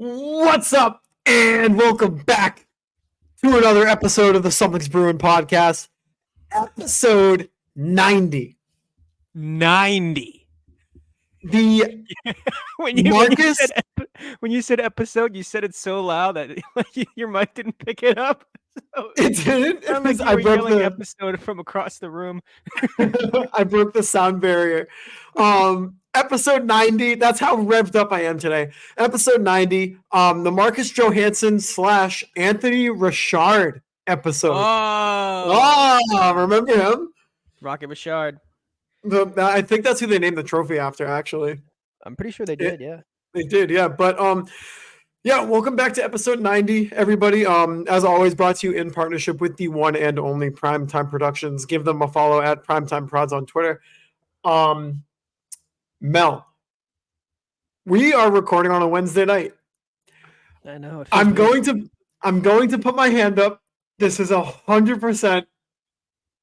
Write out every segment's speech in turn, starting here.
What's up? And welcome back to another episode of the Something's Bruin podcast, episode 90. 90. The when you Marcus, when you said episode, you said it so loud that your mic didn't pick it up. So it didn't. sounded like you I were broke yelling the episode from across the room. I broke the sound barrier. Episode 90. That's how revved up I am today. Episode 90. The Marcus Johansson / Anthony Richard episode. Remember him? Rocket Richard. I think that's who they named the trophy after, actually. I'm pretty sure they did, yeah. They did, yeah. But yeah, welcome back to episode 90, everybody. As always, brought to you in partnership with the one and only Primetime Productions. Give them a follow at Primetime Prods on Twitter. Mel, we are recording on a Wednesday night. I know. I'm going to put my hand up. This is 100%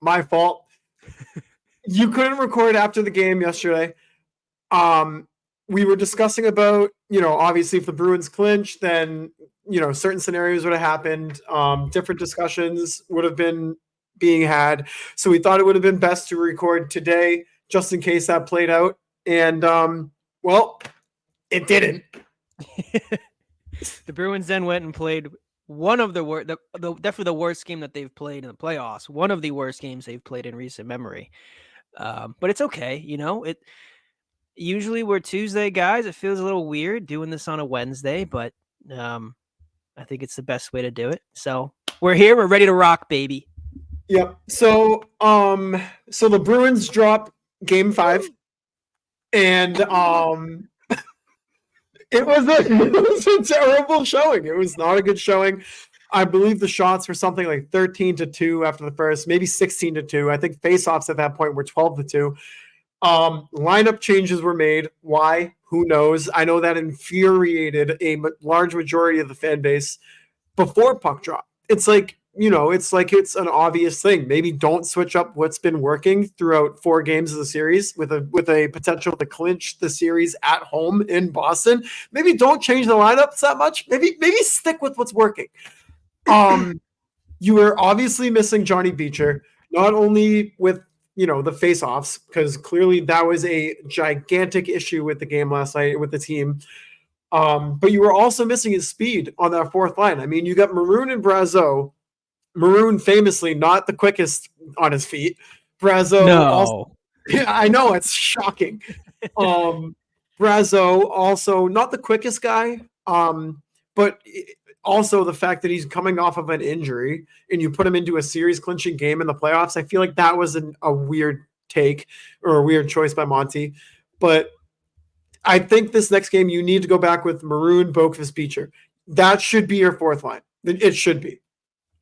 my fault. You couldn't record after the game yesterday. We were discussing about, obviously if the Bruins clinch, then, certain scenarios would have happened. Different discussions would have been being had. So we thought it would have been best to record today just in case that played out. And, well, it didn't. The Bruins then went and played one of the definitely the worst game that they've played in the playoffs. One of the worst games they've played in recent memory. But it's okay. It usually we're Tuesday guys. It feels a little weird doing this on a Wednesday, but I think it's the best way to do it. So we're here. We're ready to rock, baby. Yep. So the Bruins drop Game 5, and it was a terrible showing. It was not a good showing. I believe the shots were something like 13-2 after the first, maybe 16-2. I think faceoffs at that point were 12-2. Lineup changes were made. Why? Who knows? I know that infuriated a large majority of the fan base before puck drop. It's like, it's an obvious thing. Maybe don't switch up what's been working throughout 4 games of the series with a potential to clinch the series at home in Boston. Maybe don't change the lineups that much. Maybe stick with what's working. You were obviously missing Johnny Beecher, not only with the face-offs, because clearly that was a gigantic issue with the game last night with the team. But you were also missing his speed on that fourth line. I mean, you got Maroon and Brazeau. Maroon famously not the quickest on his feet. Brazeau also, yeah, I know, it's shocking. Brazeau also not the quickest guy, but also the fact that he's coming off of an injury and you put him into a series clinching game in the playoffs. I feel like that was a weird take or a weird choice by Monty. But I think this next game you need to go back with Maroon, Boqvist, Beecher. That should be your fourth line. It should be.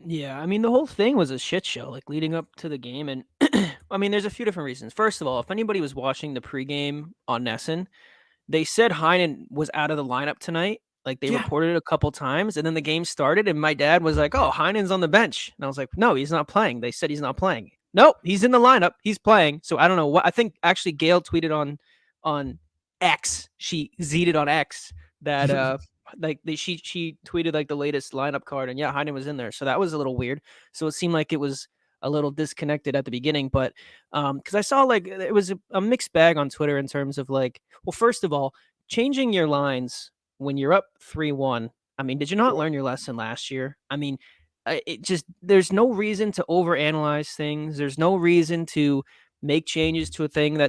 Yeah, I mean, the whole thing was a shit show, like leading up to the game. And I mean, there's a few different reasons. First of all, if anybody was watching the pregame on Nesson, they said Heinen was out of the lineup tonight. Like they reported it a couple times, and then the game started, and my dad was like, "Oh, Heinen's on the bench," and I was like, "No, he's not playing." They said he's not playing. Nope, he's in the lineup. He's playing. So I don't know what. I think actually Gail tweeted on X. She z'd it on X that she tweeted like the latest lineup card, and yeah, Heinen was in there. So that was a little weird. So it seemed like it was a little disconnected at the beginning, but because I saw like it was a mixed bag on Twitter in terms of like, well, first of all, changing your lines when you're up 3-1. I mean, did you not learn your lesson last year? I mean, there's no reason to overanalyze things. There's no reason to make changes to a thing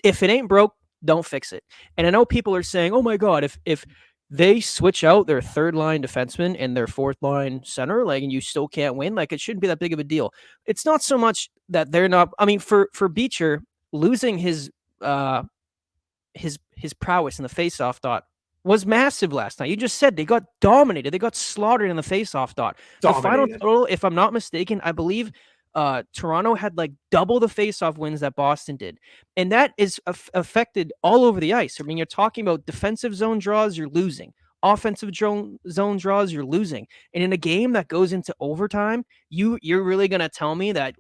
if it ain't broke, don't fix it. And I know people are saying, oh my God, if they switch out their third line defenseman and their fourth line center, like, and you still can't win, like, it shouldn't be that big of a deal. It's not so much that they're not, I mean, for Beecher, losing his prowess in the faceoff dot was massive last night. You just said they got dominated. They got slaughtered in the faceoff dot. The final total, if I'm not mistaken, I believe Toronto had like double the faceoff wins that Boston did. And that is affected all over the ice. I mean, you're talking about defensive zone draws, you're losing. Offensive zone draws, you're losing. And in a game that goes into overtime, you're really going to tell me that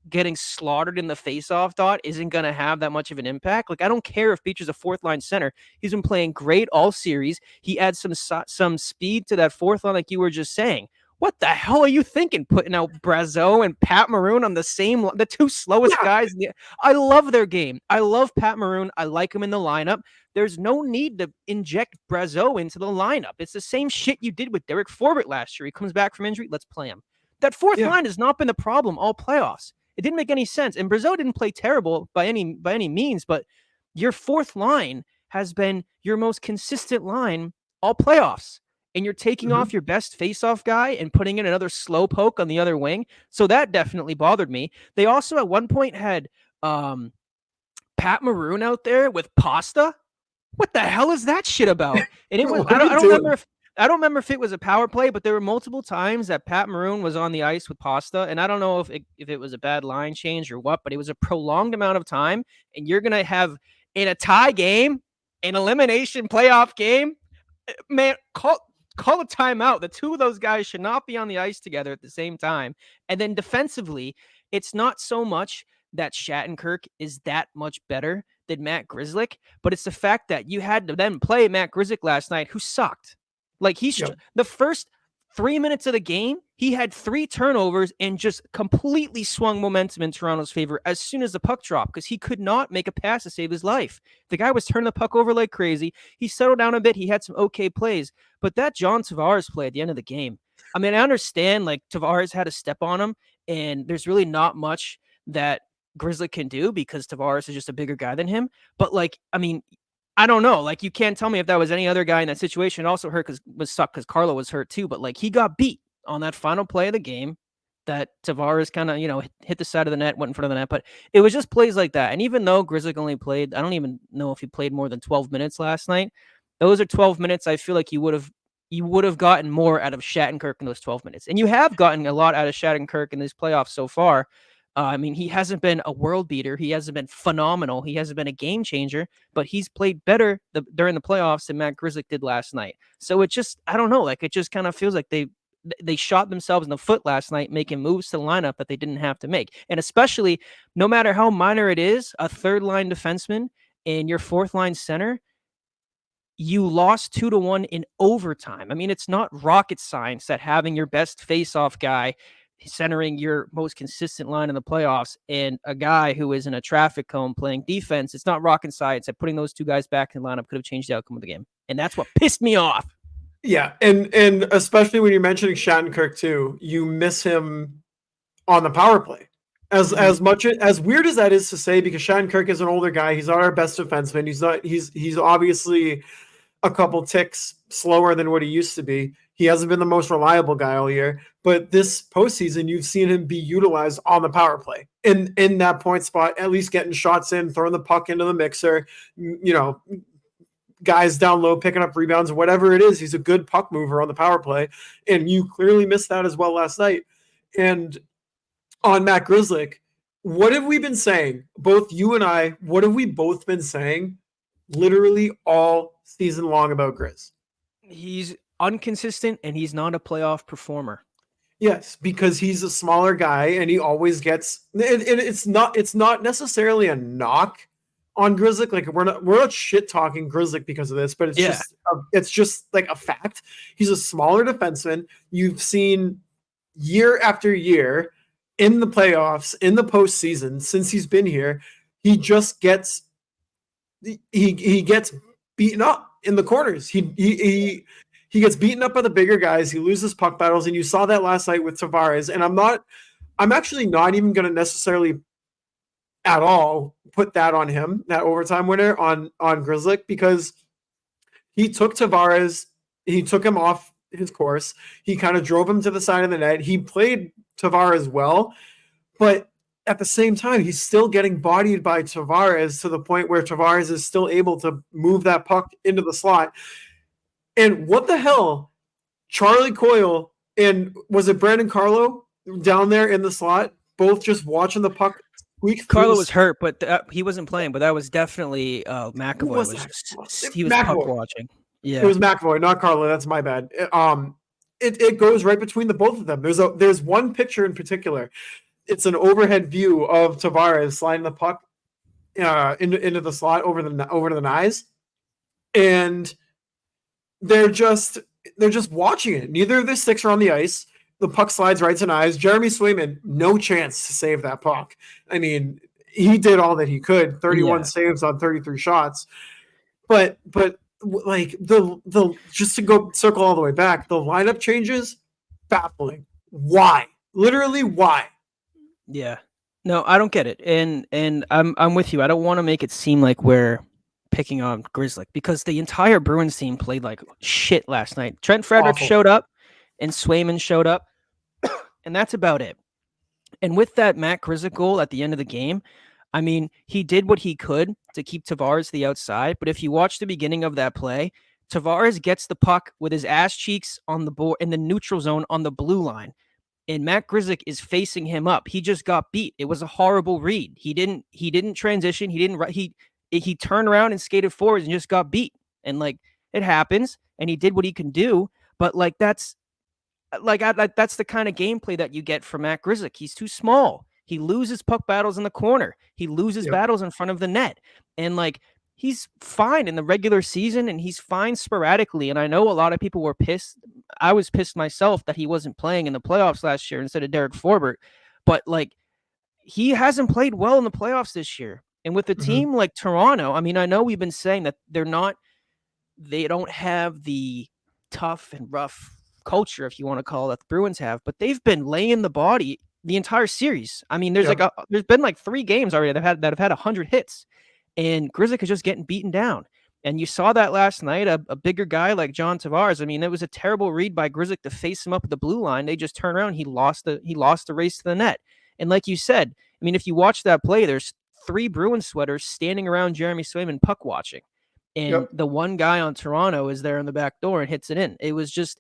getting slaughtered in the faceoff dot isn't going to have that much of an impact. Like, I don't care if Beecher's a fourth line center. He's been playing great all series. He adds some speed to that fourth line, like you were just saying. What the hell are you thinking, putting out Brazeau and Pat Maroon on the two slowest guys? I love their game. I love Pat Maroon. I like him in the lineup. There's no need to inject Brazeau into the lineup. It's the same shit you did with Derek Forbort last year. He comes back from injury. Let's play him. That fourth line has not been the problem all playoffs. It didn't make any sense. And Brazeau didn't play terrible by any means, but your fourth line has been your most consistent line all playoffs. And you're taking off your best faceoff guy and putting in another slow poke on the other wing. So that definitely bothered me. They also at one point had Pat Maroon out there with Pasta. What the hell is that shit about? And it was I don't remember if it was a power play, but there were multiple times that Pat Maroon was on the ice with Pasta, and I don't know if it was a bad line change or what, but it was a prolonged amount of time, and you're gonna have in a tie game, an elimination playoff game, man, call a timeout. The two of those guys should not be on the ice together at the same time. And then defensively, it's not so much that Shattenkirk is that much better than Matt Grzelcyk, but it's the fact that you had to then play Matt Grzelcyk last night, who sucked. Like the first 3 minutes of the game, he had 3 turnovers and just completely swung momentum in Toronto's favor as soon as the puck dropped, because he could not make a pass to save his life. The guy was turning the puck over like crazy. He settled down a bit. He had some okay plays, but that John Tavares play at the end of the game, I mean, I understand like Tavares had a step on him, and there's really not much that Grzelcyk can do because Tavares is just a bigger guy than him. But like, I mean, I don't know. Like, you can't tell me if that was any other guy in that situation. It also hurt because Carlo was hurt too. But like, he got beat on that final play of the game that Tavares kind of, hit the side of the net, went in front of the net. But it was just plays like that. And even though Grzelcyk only played, I don't even know if he played more than 12 minutes last night. Those are 12 minutes. I feel like you would have gotten more out of Shattenkirk in those 12 minutes. And you have gotten a lot out of Shattenkirk in this playoffs so far. I mean, he hasn't been a world beater. He hasn't been phenomenal. He hasn't been a game changer, but he's played better during the playoffs than Matt Grzelcyk did last night. So it just, I don't know, like, it just kind of feels like they shot themselves in the foot last night, making moves to the lineup that they didn't have to make. And especially, no matter how minor it is, a third line defenseman and your fourth line center, you lost 2-1 in overtime. I mean, it's not rocket science that having your best faceoff guy centering your most consistent line in the playoffs and a guy who is in a traffic cone playing defense, it's not rocket science that putting those two guys back in the lineup could have changed the outcome of the game. And that's what pissed me off. Yeah, and especially when you're mentioning Shattenkirk too, you miss him on the power play. As much as weird as that is to say, because Shattenkirk is an older guy, he's not our best defenseman. He's obviously a couple ticks slower than what he used to be. He hasn't been the most reliable guy all year, but this postseason, you've seen him be utilized on the power play in that point spot, at least getting shots in, throwing the puck into the mixer, guys down low, picking up rebounds, whatever it is. He's a good puck mover on the power play, and you clearly missed that as well last night. And on Matt Grzelcyk, what have we been saying? Both you and I, what have we both been saying literally all season long about Grizz? He's inconsistent and he's not a playoff performer. Yes, because he's a smaller guy and he always gets, and it's not necessarily a knock on Grzelcyk. Like, we're not shit talking Grzelcyk because of this, but it's just like a fact. He's a smaller defenseman. You've seen year after year in the playoffs, in the postseason, since he's been here, he just gets he gets beaten up in the corners. He gets beaten up by the bigger guys. He loses puck battles, and you saw that last night with Tavares. And I'm actually not even going to necessarily at all put that on him, that overtime winner on Grzelcyk, because he took Tavares, he took him off his course. He kind of drove him to the side of the net. He played Tavares well, but at the same time, he's still getting bodied by Tavares to the point where Tavares is still able to move that puck into the slot. And what the hell? Charlie Coyle and was it Brandon Carlo down there in the slot, both just watching the puck squeak. Carlo was hurt, but he wasn't playing. But that was definitely McAvoy. He was puck watching. Yeah, it was McAvoy, not Carlo. That's my bad. It goes right between the both of them. There's one picture in particular it's an overhead view of Tavares sliding the puck into the slot over to the Knies, and they're just watching it. Neither of the sticks are on the ice. The puck slides right to Knies. Jeremy Swayman, no chance to save that puck. I mean, he did all that he could. 31 saves on 33 shots. But like the just to go circle all the way back, the lineup changes, baffling. Why? Literally, why? Yeah. No, I don't get it. And I'm with you. I don't want to make it seem like we're picking on Grizzly because the entire Bruins team played like shit last night. Trent Frederick showed up and Swayman showed up, and that's about it. And with that Matt Grizzly goal at the end of the game, I mean, he did what he could to keep Tavares to the outside. But if you watch the beginning of that play, Tavares gets the puck with his ass cheeks on the board in the neutral zone on the blue line. And Matt Grizzly is facing him up. He just got beat. It was a horrible read. He didn't transition. He turned around and skated forwards and just got beat. And like it happens. And he did what he can do. But like that's the kind of gameplay that you get from Matt Grizzly. He's too small. He loses puck battles in the corner. He loses battles in front of the net. And like he's fine in the regular season and he's fine sporadically. And I know a lot of people were pissed. I was pissed myself that he wasn't playing in the playoffs last year instead of Derek Forbert. But like he hasn't played well in the playoffs this year. And with a team like Toronto, I mean, I know we've been saying that they don't have the tough and rough culture, if you want to call it, that the Bruins have, but they've been laying the body the entire series. I mean, there's been like 3 games already that have had 100 hits, and Grizzly is just getting beaten down. And you saw that last night, a bigger guy like John Tavares. I mean, it was a terrible read by Grizzly to face him up at the blue line. They just turned around. He lost the race to the net. And like you said, I mean, if you watch that play, there's 3 Bruins sweaters standing around Jeremy Swayman puck watching. And the one guy on Toronto is there in the back door and hits it in. It was just,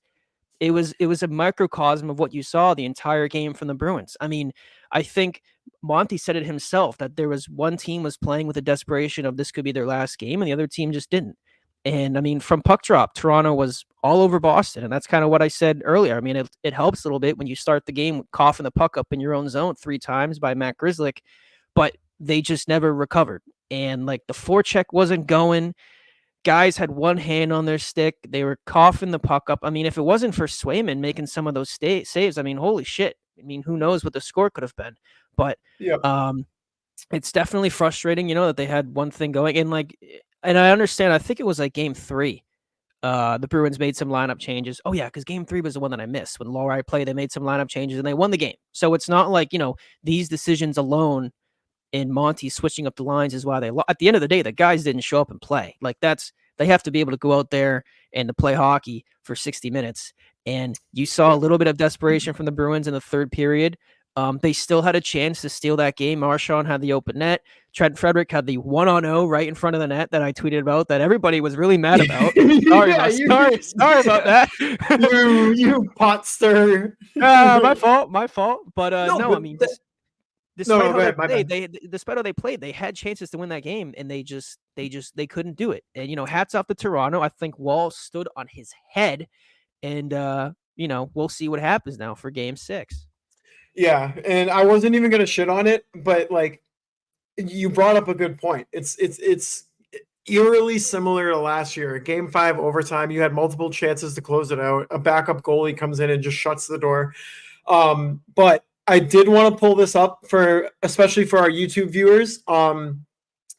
it was a microcosm of what you saw the entire game from the Bruins. I mean, I think Monty said it himself that there was one team was playing with a desperation of this could be their last game and the other team just didn't. And I mean, from puck drop, Toronto was all over Boston. And that's kind of what I said earlier. I mean, it helps a little bit when you start the game coughing the puck up in your own zone 3 times by Matt Grizzly, but they just never recovered. And like the forecheck wasn't going. Guys had one hand on their stick. They were coughing the puck up. I mean, if it wasn't for Swayman making some of those saves, I mean, holy shit. I mean, who knows what the score could have been. But it's definitely frustrating, that they had one thing going. And I understand, I think it was like game 3. The Bruins made some lineup changes. Oh, yeah, because game 3 was the one that I missed. When Laurie played, they made some lineup changes and they won the game. So it's not like, these decisions alone and Monty switching up the lines is why they lost. At the end of the day, the guys didn't show up and play. Like they have to be able to go out there and to play hockey for 60 minutes. And you saw a little bit of desperation from the Bruins in the third period. They still had a chance to steal that game. Marchand had the open net. Trent Frederick had the 1-on-0 right in front of the net that I tweeted about that everybody was really mad about. Sorry about that. you pot stirrer. My fault. But I mean, despite how they played, they had chances to win that game, and they couldn't do it. And hats off to Toronto. I think Wall stood on his head, and we'll see what happens now for Game 6. Yeah, and I wasn't even gonna shit on it, but like you brought up a good point. It's eerily similar to last year. Game 5 overtime, you had multiple chances to close it out. A backup goalie comes in and just shuts the door. But I did want to pull this up especially for our YouTube viewers.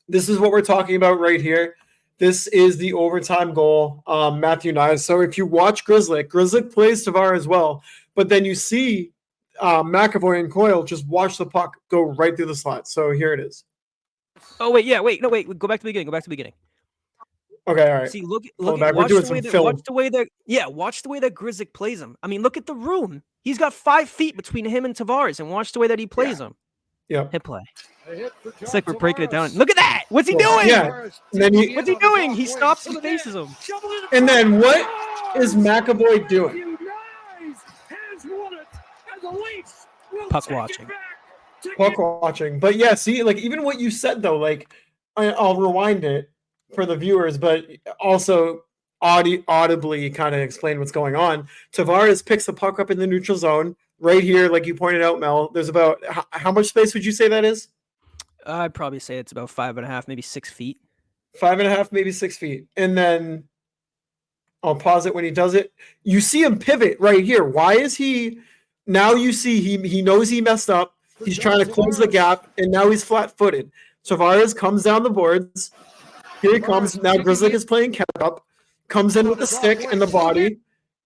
This is what we're talking about right here. This is the overtime goal, Matthew Knies. So if you watch Grizzly plays Tavares as well, but then you see McAvoy and Coyle just watch the puck go right through the slot. So here it is. Oh wait, yeah, wait, no, wait. Go back to the beginning. Okay, all right. See, watch the way that Grizzly plays him. I mean, look at the room. He's got 5 feet between him and Tavares, and watch the way that he plays him. Yeah. Hit play. It's like we're breaking it down. Look at that! What's he doing? Yeah. What's he doing? He stops and faces him. And then what is McAvoy doing? Puck watching. But yeah, see, like even what you said though, like I'll rewind it for the viewers, but also audibly kind of explain what's going on. Tavares picks the puck up in the neutral zone, right here, like you pointed out, Mel, there's about how much space would you say that is? I'd probably say it's about 5.5, maybe 6 feet. 5.5, maybe 6 feet. And then I'll pause it when he does it. You see him pivot right here. Why is he now? You see he knows he messed up. He's trying to close the gap, and now he's flat-footed. Tavares comes down the boards. Here he comes. Now Grizzly is playing catch-up. Comes in with the stick and the body.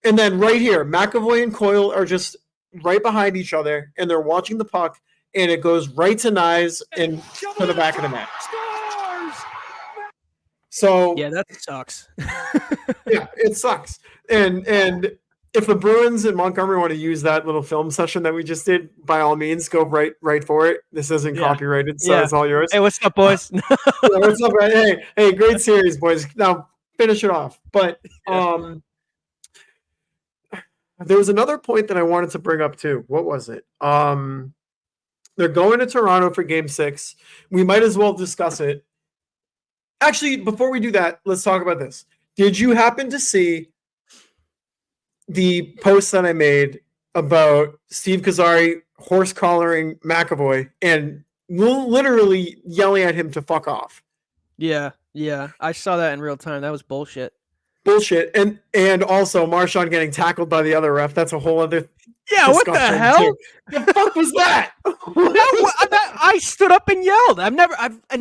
And then right here, McAvoy and Coyle are just right behind each other, and they're watching the puck, and it goes right to Nyes and to the back of the net. So yeah, that sucks. yeah, it sucks. And if the Bruins in Montgomery want to use that little film session that we just did, by all means, go right for it. This isn't copyrighted, so it's all yours. Hey, what's up, boys? Yeah, what's up, man? Hey, great series, boys. Now finish it off. But there was another point that I wanted to bring up too. What was it? They're going to Toronto for Game 6. We might as well discuss it. Actually, before we do that, let's talk about this. Did you happen to see the post that I made about Steve Kazari horse collaring McAvoy and literally yelling at him to fuck off? Yeah. I saw that in real time. That was bullshit. And also Marchand getting tackled by the other ref. That's a whole other what the hell? Too. The fuck was that? I stood up and yelled. I've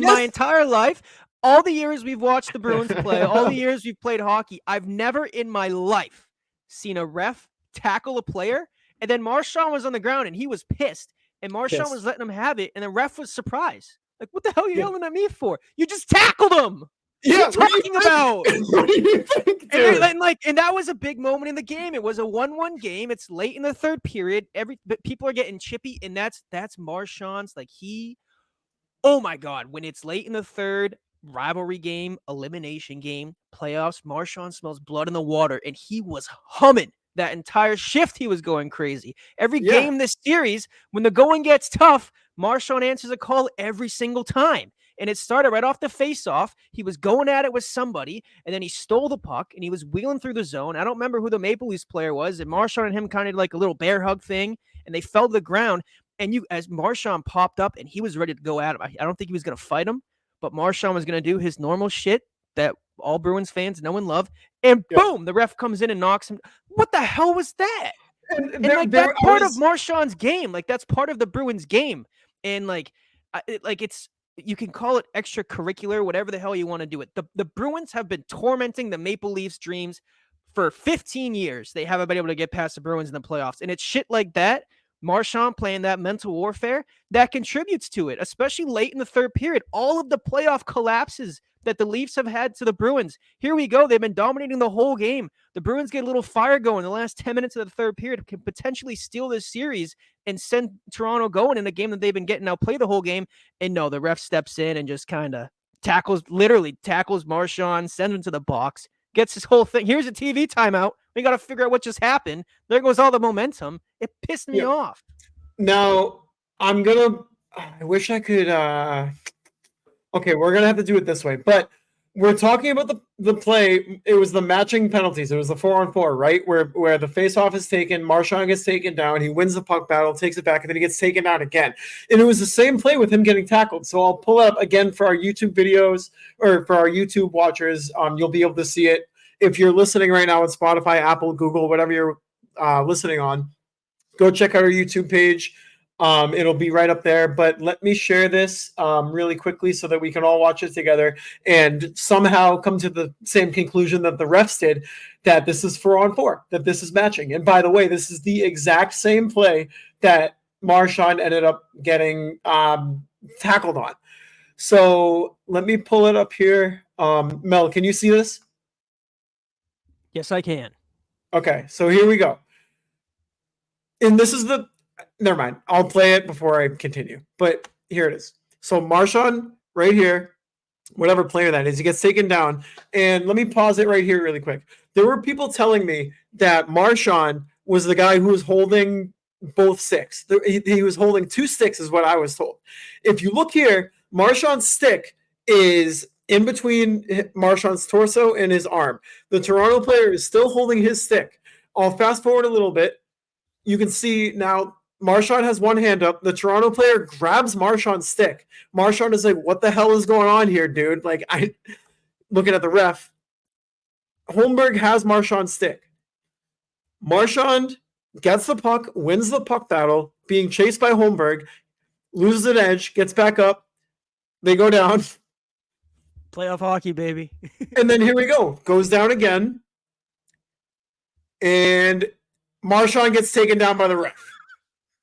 my entire life, all the years we've watched the Bruins play, all the years we've played hockey, I've never in my life seen a ref tackle a player, and then Marchand was on the ground and he was pissed, and Marchand was letting him have it, and the ref was surprised. Like, what the hell are you yelling at me for? You just tackled him. Yeah, what are you talking about? What do you think, dude? And that was a big moment in the game. It was a 1-1 game. It's late in the third period. But people are getting chippy, and that's Marchand's. Oh my God, when it's late in the third, rivalry game, elimination game, playoffs, Marchand smells blood in the water, and he was humming that entire shift. He was going crazy. Every game this series, when the going gets tough, Marchand answers a call every single time. And it started right off the face-off. He was going at it with somebody, and then he stole the puck, and he was wheeling through the zone. I don't remember who the Maple Leafs player was, and Marchand and him kind of like a little bear hug thing, and they fell to the ground. And as Marchand popped up, and he was ready to go at him. I don't think he was going to fight him, but Marchand was going to do his normal shit that all Bruins fans know and love. And boom, the ref comes in and knocks him. What the hell was that? And that's part of Marchand's game. Like, that's part of the Bruins game. And it's, you can call it extracurricular, whatever the hell you want to do it. The Bruins have been tormenting the Maple Leafs' dreams for 15 years. They haven't been able to get past the Bruins in the playoffs. And it's shit like that, Marchand playing that mental warfare, that contributes to it, especially late in the third period. All of the playoff collapses that the Leafs have had to the Bruins. Here we go. They've been dominating the whole game. The Bruins get a little fire going. The last 10 minutes of the third period can potentially steal this series and send Toronto going in a game that they've been getting outplayed the whole game. And no, the ref steps in and just kind of literally tackles Marchand, sends him to the box, gets this whole thing. Here's a TV timeout. We got to figure out what just happened. There goes all the momentum. It pissed me off. Now, I wish I could, okay, we're going to have to do it this way, but we're talking about the play. It was the matching penalties. It was the 4-on-4, right? Where the faceoff is taken, Marchand gets taken down, he wins the puck battle, takes it back, and then he gets taken down again. And it was the same play with him getting tackled. So I'll pull it up again for our YouTube videos, or for our YouTube watchers. You'll be able to see it. If you're listening right now on Spotify, Apple, Google, whatever you're listening on, go check out our YouTube page. It'll be right up there, but let me share this really quickly so that we can all watch it together and somehow come to the same conclusion that the refs did, that this is 4-on-4, that this is matching. And by the way, this is the exact same play that Marchand ended up getting tackled on. So let me pull it up here. Mel, can you see this? Yes, I can. Okay, so here we go. And this is never mind. I'll play it before I continue. But here it is. So Marchand right here, whatever player that is, he gets taken down. And let me pause it right here really quick. There were people telling me that Marchand was the guy who was holding both sticks. He was holding two sticks is what I was told. If you look here, Marchand's stick is in between Marchand's torso and his arm. The Toronto player is still holding his stick. I'll fast forward a little bit. you can see now Marchand has one hand up. The Toronto player grabs Marchand's stick. Marchand is like, what the hell is going on here, dude? Like, I looking at the ref. Holmberg has Marchand's stick. Marchand gets the puck, wins the puck battle, being chased by Holmberg, loses an edge, gets back up. They go down. Playoff hockey, baby. And then here we go. Goes down again. And Marchand gets taken down by the ref.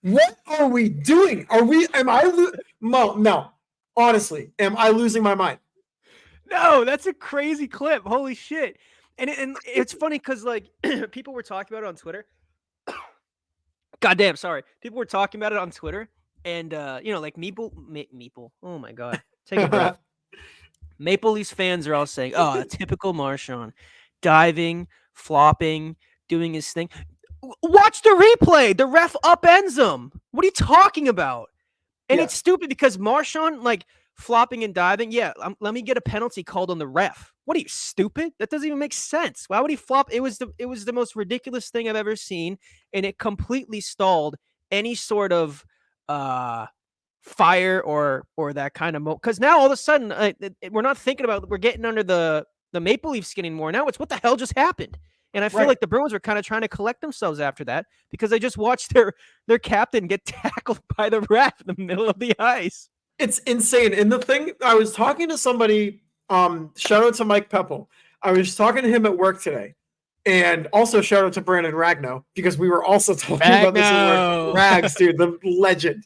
What are we doing? No. Honestly, am I losing my mind? No, that's a crazy clip. Holy shit. And it's funny because, like, people were talking about it on Twitter. Goddamn, sorry. People were talking about it on Twitter. And, like Meeple. Oh, my God. Take a breath. Maple Leafs fans are all saying, oh, a typical Marchand. Diving, flopping, doing his thing. Watch the replay. The ref upends him. What are you talking about? And it's stupid because Marchand, like, flopping and diving, let me get a penalty called on the ref. What are you, stupid? That doesn't even make sense. Why would he flop? It was the most ridiculous thing I've ever seen, and it completely stalled any sort of fire or that kind of because now all of a sudden we're not thinking about we're getting under the Maple Leaf skin anymore. Now it's what the hell just happened. And I feel like the Bruins were kind of trying to collect themselves after that because they just watched their captain get tackled by the ref in the middle of the ice. It's insane. And the thing, I was talking to somebody, shout out to Mike Peppel. I was talking to him at work today. And also shout out to Brandon Ragno because we were also talking about this at work. Rags, dude, the legend.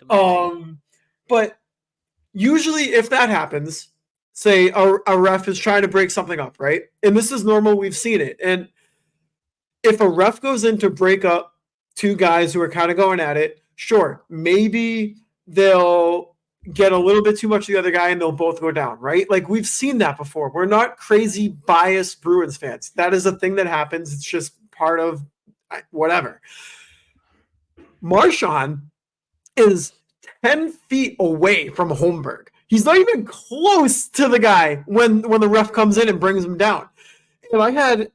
But usually if that happens, say a ref is trying to break something up, right? And this is normal. We've seen it. And if a ref goes in to break up two guys who are kind of going at it, sure, maybe they'll get a little bit too much of the other guy and they'll both go down, right? Like we've seen that before. We're not crazy biased Bruins fans. That is a thing that happens. It's just part of whatever. Marchand is 10 feet away from Holmberg. He's not even close to the guy when the ref comes in and brings him down. And I had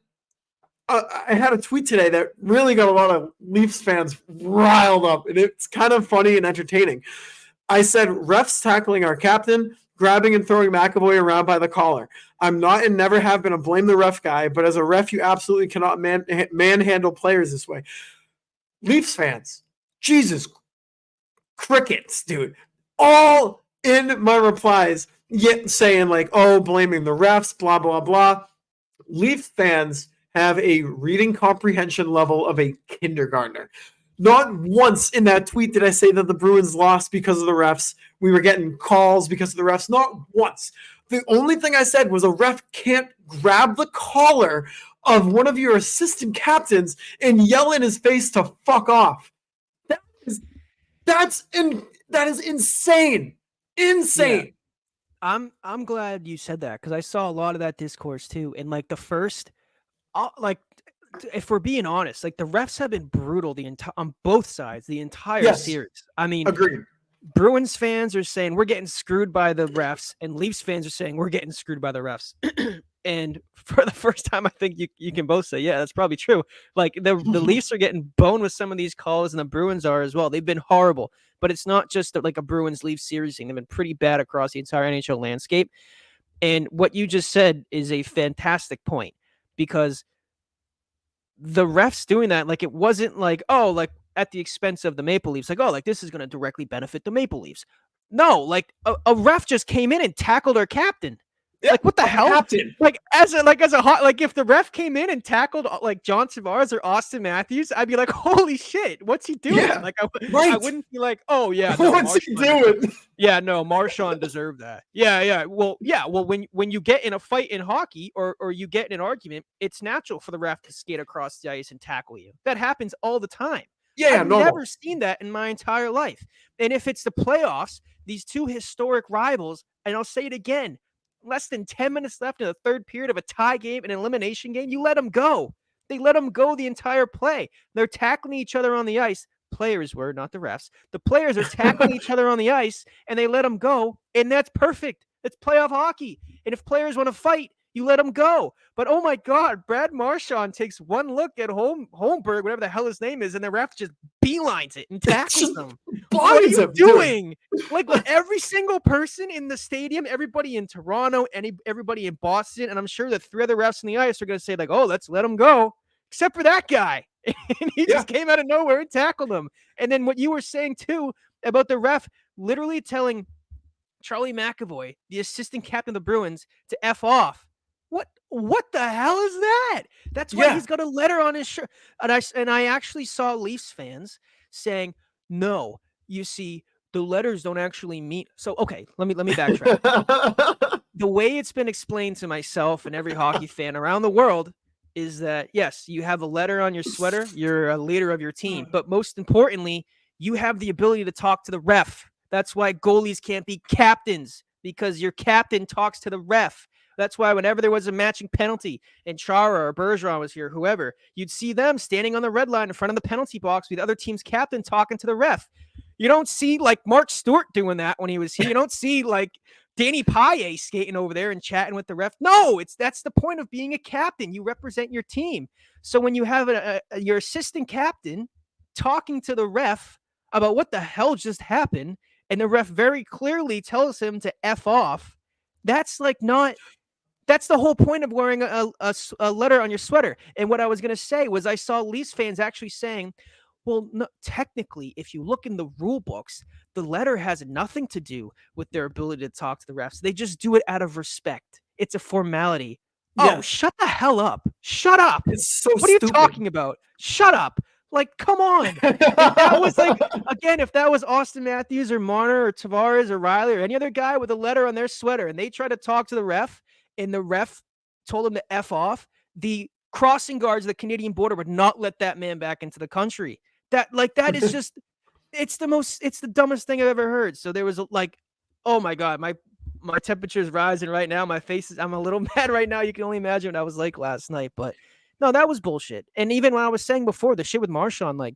a tweet today that really got a lot of Leafs fans riled up, and it's kind of funny and entertaining. I said, refs tackling our captain, grabbing and throwing McAvoy around by the collar. I'm not and never have been a blame the ref guy, but as a ref, you absolutely cannot manhandle players this way. Leafs fans, Jesus, crickets, dude. All in my replies, yet saying like, oh, blaming the refs, blah, blah, blah. Leafs fans have a reading comprehension level of a kindergartner. Not once in that tweet did I say that the Bruins lost because of the refs. We were getting calls because of the refs. Not once. The only thing I said was a ref can't grab the collar of one of your assistant captains and yell in his face to fuck off. That is insane. Insane. Yeah. I'm glad you said that because I saw a lot of that discourse too. And like the first, if we're being honest, like the refs have been brutal on both sides the entire series. I mean, agreed. Bruins fans are saying we're getting screwed by the refs, and Leafs fans are saying we're getting screwed by the refs. And for the first time, I think you can both say, yeah, that's probably true. Like the Leafs are getting boned with some of these calls, and the Bruins are as well. They've been horrible, but it's not just like a Bruins Leafs series thing. They've been pretty bad across the entire NHL landscape. And what you just said is a fantastic point because the refs doing that, like it wasn't like, oh, like at the expense of the Maple Leafs, like, oh, like this is going to directly benefit the Maple Leafs. No, like a ref just came in and tackled our captain. Yeah, like what the hell? Captain. Like if the ref came in and tackled like John Tavares or Austin Matthews, I'd be like, holy shit, what's he doing? Yeah, like I wouldn't be like, oh yeah, no, what's he doing? Yeah, no, Marchand deserved that. Yeah. Well, when you get in a fight in hockey or you get in an argument, it's natural for the ref to skate across the ice and tackle you. That happens all the time. Yeah, I've never seen that in my entire life. And if it's the playoffs, these two historic rivals, and I'll say it again, less than 10 minutes left in the third period of a tie game, an elimination game, you let them go. They let them go the entire play. They're tackling each other on the ice. Players were, not the refs. The players are tackling each other on the ice, and they let them go, and that's perfect. It's playoff hockey. And if players want to fight, You let him go. But oh my God, Brad Marchand takes one look at Holmberg, whatever the hell his name is, and the ref just beelines it and tackles him. What are you doing? Like every single person in the stadium, everybody in Toronto, everybody in Boston, and I'm sure the 3 other refs on the ice are going to say like, "Oh, let's let him go," except for that guy, and he just came out of nowhere and tackled him. And then what you were saying too about the ref literally telling Charlie McAvoy, the assistant captain of the Bruins, to F off. What the hell is that? That's why he's got a letter on his shirt. And I actually saw Leafs fans saying, "No, you see, the letters don't actually mean." So okay, let me backtrack. The way it's been explained to myself and every hockey fan around the world is that yes, you have a letter on your sweater, you're a leader of your team, but most importantly, you have the ability to talk to the ref. That's why goalies can't be captains, because your captain talks to the ref. That's why whenever there was a matching penalty and Chara or Bergeron was here, whoever, you'd see them standing on the red line in front of the penalty box with the other team's captain talking to the ref. You don't see like Mark Stewart doing that when he was here. You don't see like Danny Paille skating over there and chatting with the ref. No, that's the point of being a captain. You represent your team. So when you have your assistant captain talking to the ref about what the hell just happened, and the ref very clearly tells him to F off, that's like not... That's the whole point of wearing a letter on your sweater. And what I was going to say was I saw Leafs fans actually saying, well, no, technically, if you look in the rule books, the letter has nothing to do with their ability to talk to the refs. They just do it out of respect. It's a formality. Oh, shut the hell up. Shut up. It's so What are you talking about? Shut up. Like, come on. If that was like, again, if that was Austin Matthews or Marner or Tavares or Riley or any other guy with a letter on their sweater and they try to talk to the ref, and the ref told him to F off, the crossing guards of the Canadian border would not let that man back into the country. That is just, it's the dumbest thing I've ever heard. So there was like, oh my God, my temperature is rising right now. I'm a little mad right now. You can only imagine what I was like last night, but no, that was bullshit. And even when I was saying before, the shit with Marchand, like,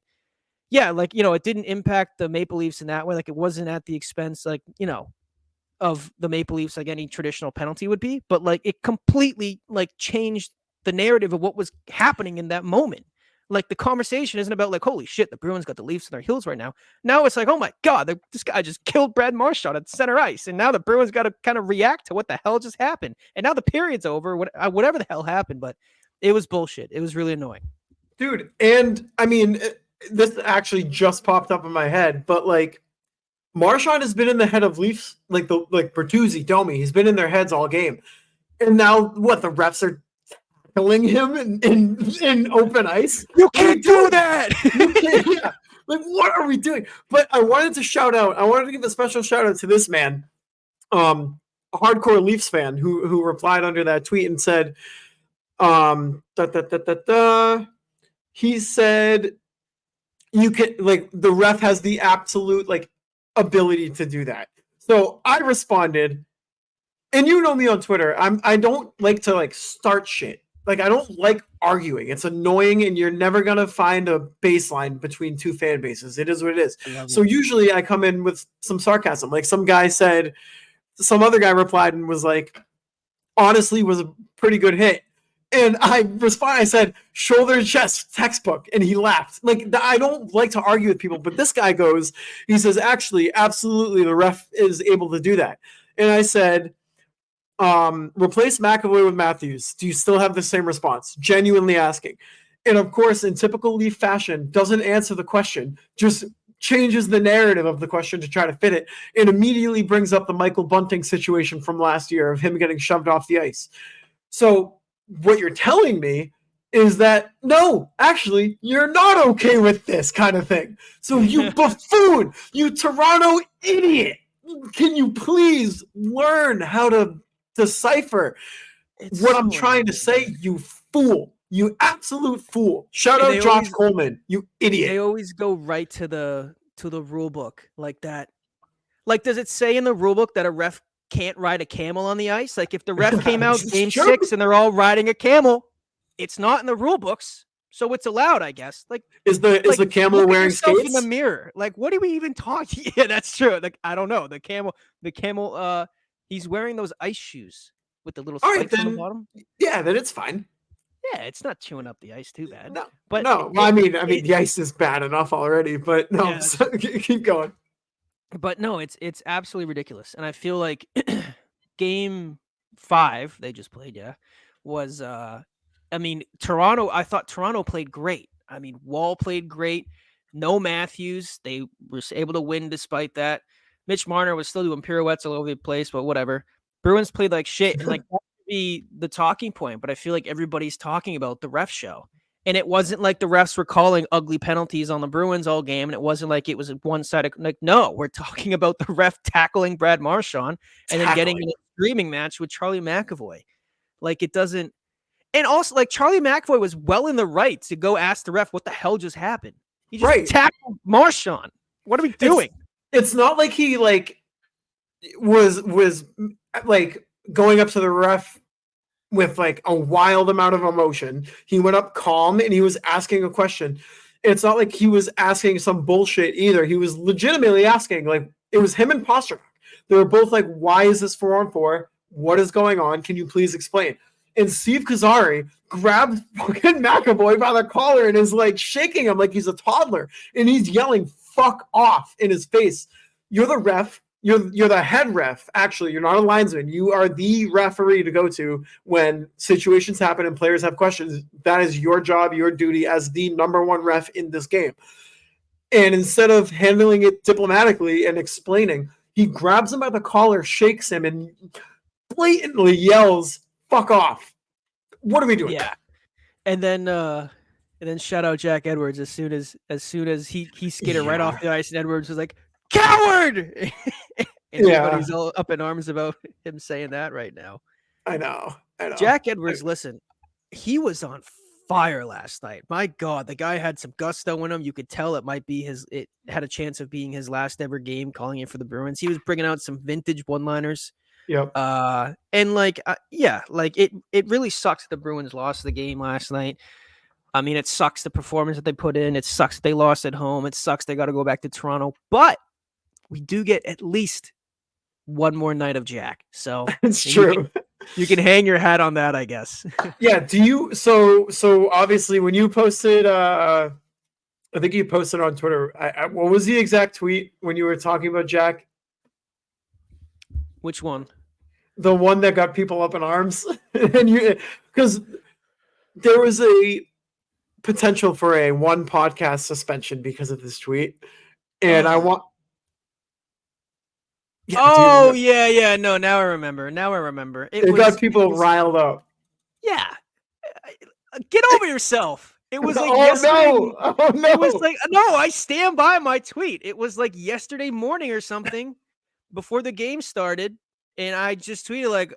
yeah, like, it didn't impact the Maple Leafs in that way. Like it wasn't at the expense, like, of the Maple Leafs, like any traditional penalty would be, but like it completely like changed the narrative of what was happening in that moment. Like the conversation isn't about like, holy shit, the Bruins got the Leafs on their heels right now. Now it's like, oh my God, this guy just killed Brad Marchand at center ice. And now the Bruins got to kind of react to what the hell just happened. And now the period's over, whatever the hell happened, but it was bullshit. It was really annoying. Dude, and I mean, this actually just popped up in my head, but like, Marchand has been in the head of Leafs, like Bertuzzi, Domi. He's been in their heads all game, and now what? The refs are killing him in open ice. You can't do that. You can't, yeah. Like, what are we doing? But I wanted to give a special shout out to this man, a hardcore Leafs fan who replied under that tweet and said, he said, you can, like, the ref has the absolute like ability to do that. So I responded, and you know me on Twitter, I don't like to like start shit. Like I don't like arguing. It's annoying, and you're never gonna find a baseline between two fan bases. It is what it is. So usually I come in with some sarcasm. Like some other guy replied and was like, honestly, was a pretty good hit. And I said, shoulder and chest, textbook. And he laughed. Like, I don't like to argue with people, but this guy he says, actually, absolutely, the ref is able to do that. And I said, replace McAvoy with Matthews. Do you still have the same response? Genuinely asking. And of course, in typical Leaf fashion, doesn't answer the question, just changes the narrative of the question to try to fit it, and immediately brings up the Michael Bunting situation from last year of him getting shoved off the ice. So what you're telling me is that, no, actually, you're not okay with this kind of thing. So you buffoon, you Toronto idiot, can you please learn how to decipher what I'm trying to say, you fool. You absolute fool. Shout out Josh Coleman, you idiot. They always go right to the rule book like that. Like, does it say in the rule book that a ref can't ride a camel on the ice? Like if the ref came out game 6 and they're all riding a camel, it's not in the rule books, so it's allowed, I guess. Like is the camel wearing skates in the mirror? Like what are we even talking? Yeah, that's true. Like I don't know. The camel he's wearing those ice shoes. with the little All right, spikes on the then. bottom. Yeah, then it's fine. Yeah, it's not chewing up the ice too bad. No, But no. Well, I mean, the ice is bad enough already, but no, Yeah, so, keep going. but no, it's absolutely ridiculous. And I feel like game 5 they just played, was I mean, Toronto, I thought Toronto played great. I mean, Wall played great. No Matthews. They were able to win despite that. Mitch Marner was still doing pirouettes all over the place, but whatever. Bruins played like shit. And like that would be the talking point, but I feel like everybody's talking about the ref show. And it wasn't like the refs were calling ugly penalties on the Bruins all game. And it wasn't like it was a one-sided, like, no, we're talking about the ref tackling Brad Marchand and then getting in a screaming match with Charlie McAvoy. Like it doesn't. And also, like, Charlie McAvoy was well in the right to go ask the ref what the hell just happened. He just tackled Marchand. What are we doing? It's not like he was like going up to the ref with like a wild amount of emotion. He went up calm and he was asking a question. It's not like he was asking some bullshit either. He was legitimately asking, like, it was him and Pasternak. They were both like, why is this 4-on-4? What is going on? Can you please explain? And Steve Kazari grabbed fucking McAvoy by the collar and is like shaking him like he's a toddler. And he's yelling, fuck off in his face. You're the ref. You're the head ref. Actually, you're not a linesman. You are the referee to go to when situations happen and players have questions. That is your job, your duty as the number one ref in this game. And instead of handling it diplomatically and explaining, he grabs him by the collar, shakes him, and blatantly yells, fuck off. What are we doing? Yeah. And then shout out Jack Edwards as soon as he skidded right off the ice, and Edwards was like, coward! And everybody's all up in arms about him saying that right now. I know. Jack Edwards, listen, he was on fire last night. My God, the guy had some gusto in him. You could tell it had a chance of being his last ever game calling it for the Bruins. He was bringing out some vintage one-liners. Yep. And it really sucks the Bruins lost the game last night. I mean, it sucks the performance that they put in. It sucks they lost at home. It sucks they got to go back to Toronto. But we do get at least one more night of Jack. So it's true. You can hang your hat on that, I guess. Yeah. Do you? So obviously, when you posted, I think you posted on Twitter. What was the exact tweet when you were talking about Jack? Which one? The one that got people up in arms, and because there was a potential for a one podcast suspension because of this tweet, and I want. Yeah. No, now I remember. It got people riled up. Yeah. Get over yourself. It was like Oh no. It was like, no, I stand by my tweet. It was like yesterday morning or something before the game started. And I just tweeted like,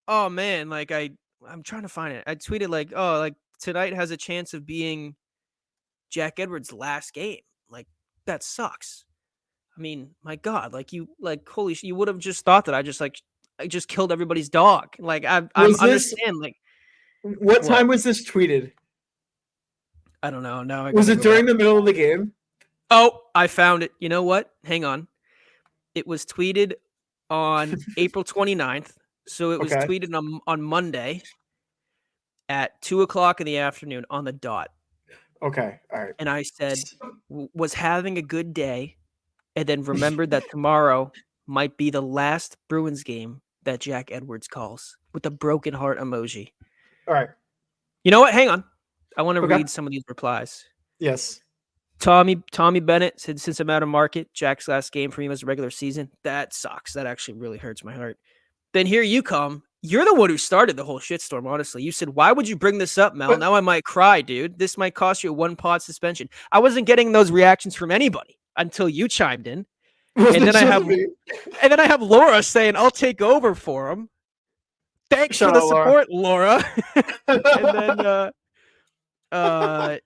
oh man, like I'm trying to find it. I tweeted like, oh, like tonight has a chance of being Jack Edwards' last game. Like that sucks. I mean, my God, holy shit, you would have just thought that I just killed everybody's dog. Like I understand. Like, what time was this tweeted? I don't know. No, was it during the middle of the game? Oh, I found it. You know what? Hang on. It was tweeted on April 29th. So it was tweeted on Monday at 2:00 in the afternoon on the dot. Okay. All right. And I said, was having a good day. And then remembered that tomorrow might be the last Bruins game that Jack Edwards calls with a broken heart emoji. All right. You know what? Hang on. I want to read some of these replies. Yes. Tommy Bennett said, since I'm out of market, Jack's last game for me was a regular season. That sucks. That actually really hurts my heart. Then here you come. You're the one who started the whole shitstorm, honestly. You said, why would you bring this up, Mel? Now I might cry, dude. This might cost you a 1-pod suspension. I wasn't getting those reactions from anybody until you chimed in. And then I have Laura saying, I'll take over for him. Thanks for the support, Laura. And then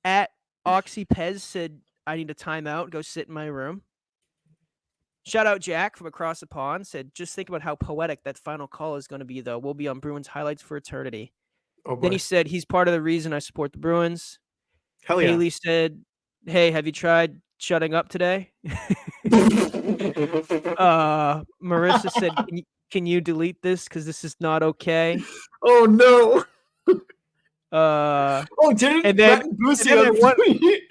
at Oxy Pez said, I need a timeout. Go sit in my room. Shout out Jack from across the pond said, just think about how poetic that final call is going to be, though. We'll be on Bruins highlights for eternity. Then he said, he's part of the reason I support the Bruins. Hell yeah. Haley said, hey, have you tried shutting up today? Marissa said, Can you delete this? Because this is not okay. Oh no. Oh, Didn't and then Boosie I won. tweet?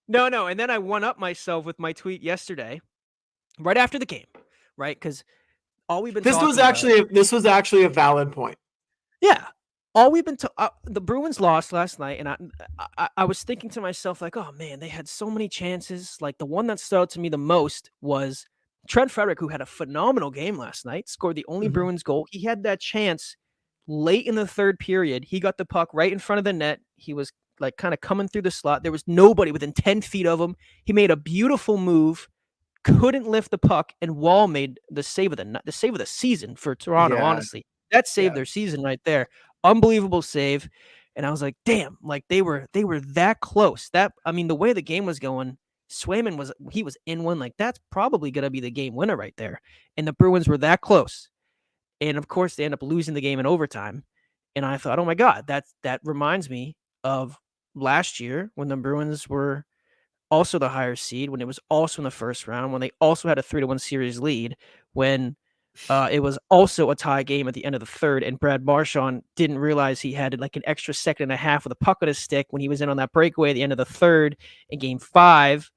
No, and then I one up myself with my tweet yesterday, right after the game, right? Because all we've been This was talking actually a valid point. yeah, all we've been the Bruins lost last night, and I was thinking to myself like, oh man, they had so many chances. Like the one that stood out to me the most was Trent Frederick, who had a phenomenal game last night, scored the only Bruins goal. He had that chance late in the third period. He got the puck right in front of the net. He was like kind of coming through the slot. There was nobody within 10 feet of him. He made a beautiful move, couldn't lift the puck, and Wall made the save of the season for Toronto. Yeah. Honestly, that saved their season right there. Unbelievable save. And I was like, damn, like they were that close. The way the game was going, Swayman was in one. Like that's probably gonna be the game winner right there. And the Bruins were that close. And of course, they end up losing the game in overtime. And I thought, oh my God, that reminds me of last year when the Bruins were also the higher seed, when it was also in the first round, when they also had a 3-1 series lead, when it was also a tie game at the end of the third, and Brad Marchand didn't realize he had like an extra second and a half with a puck on his stick when he was in on that breakaway at the end of the third in game 5,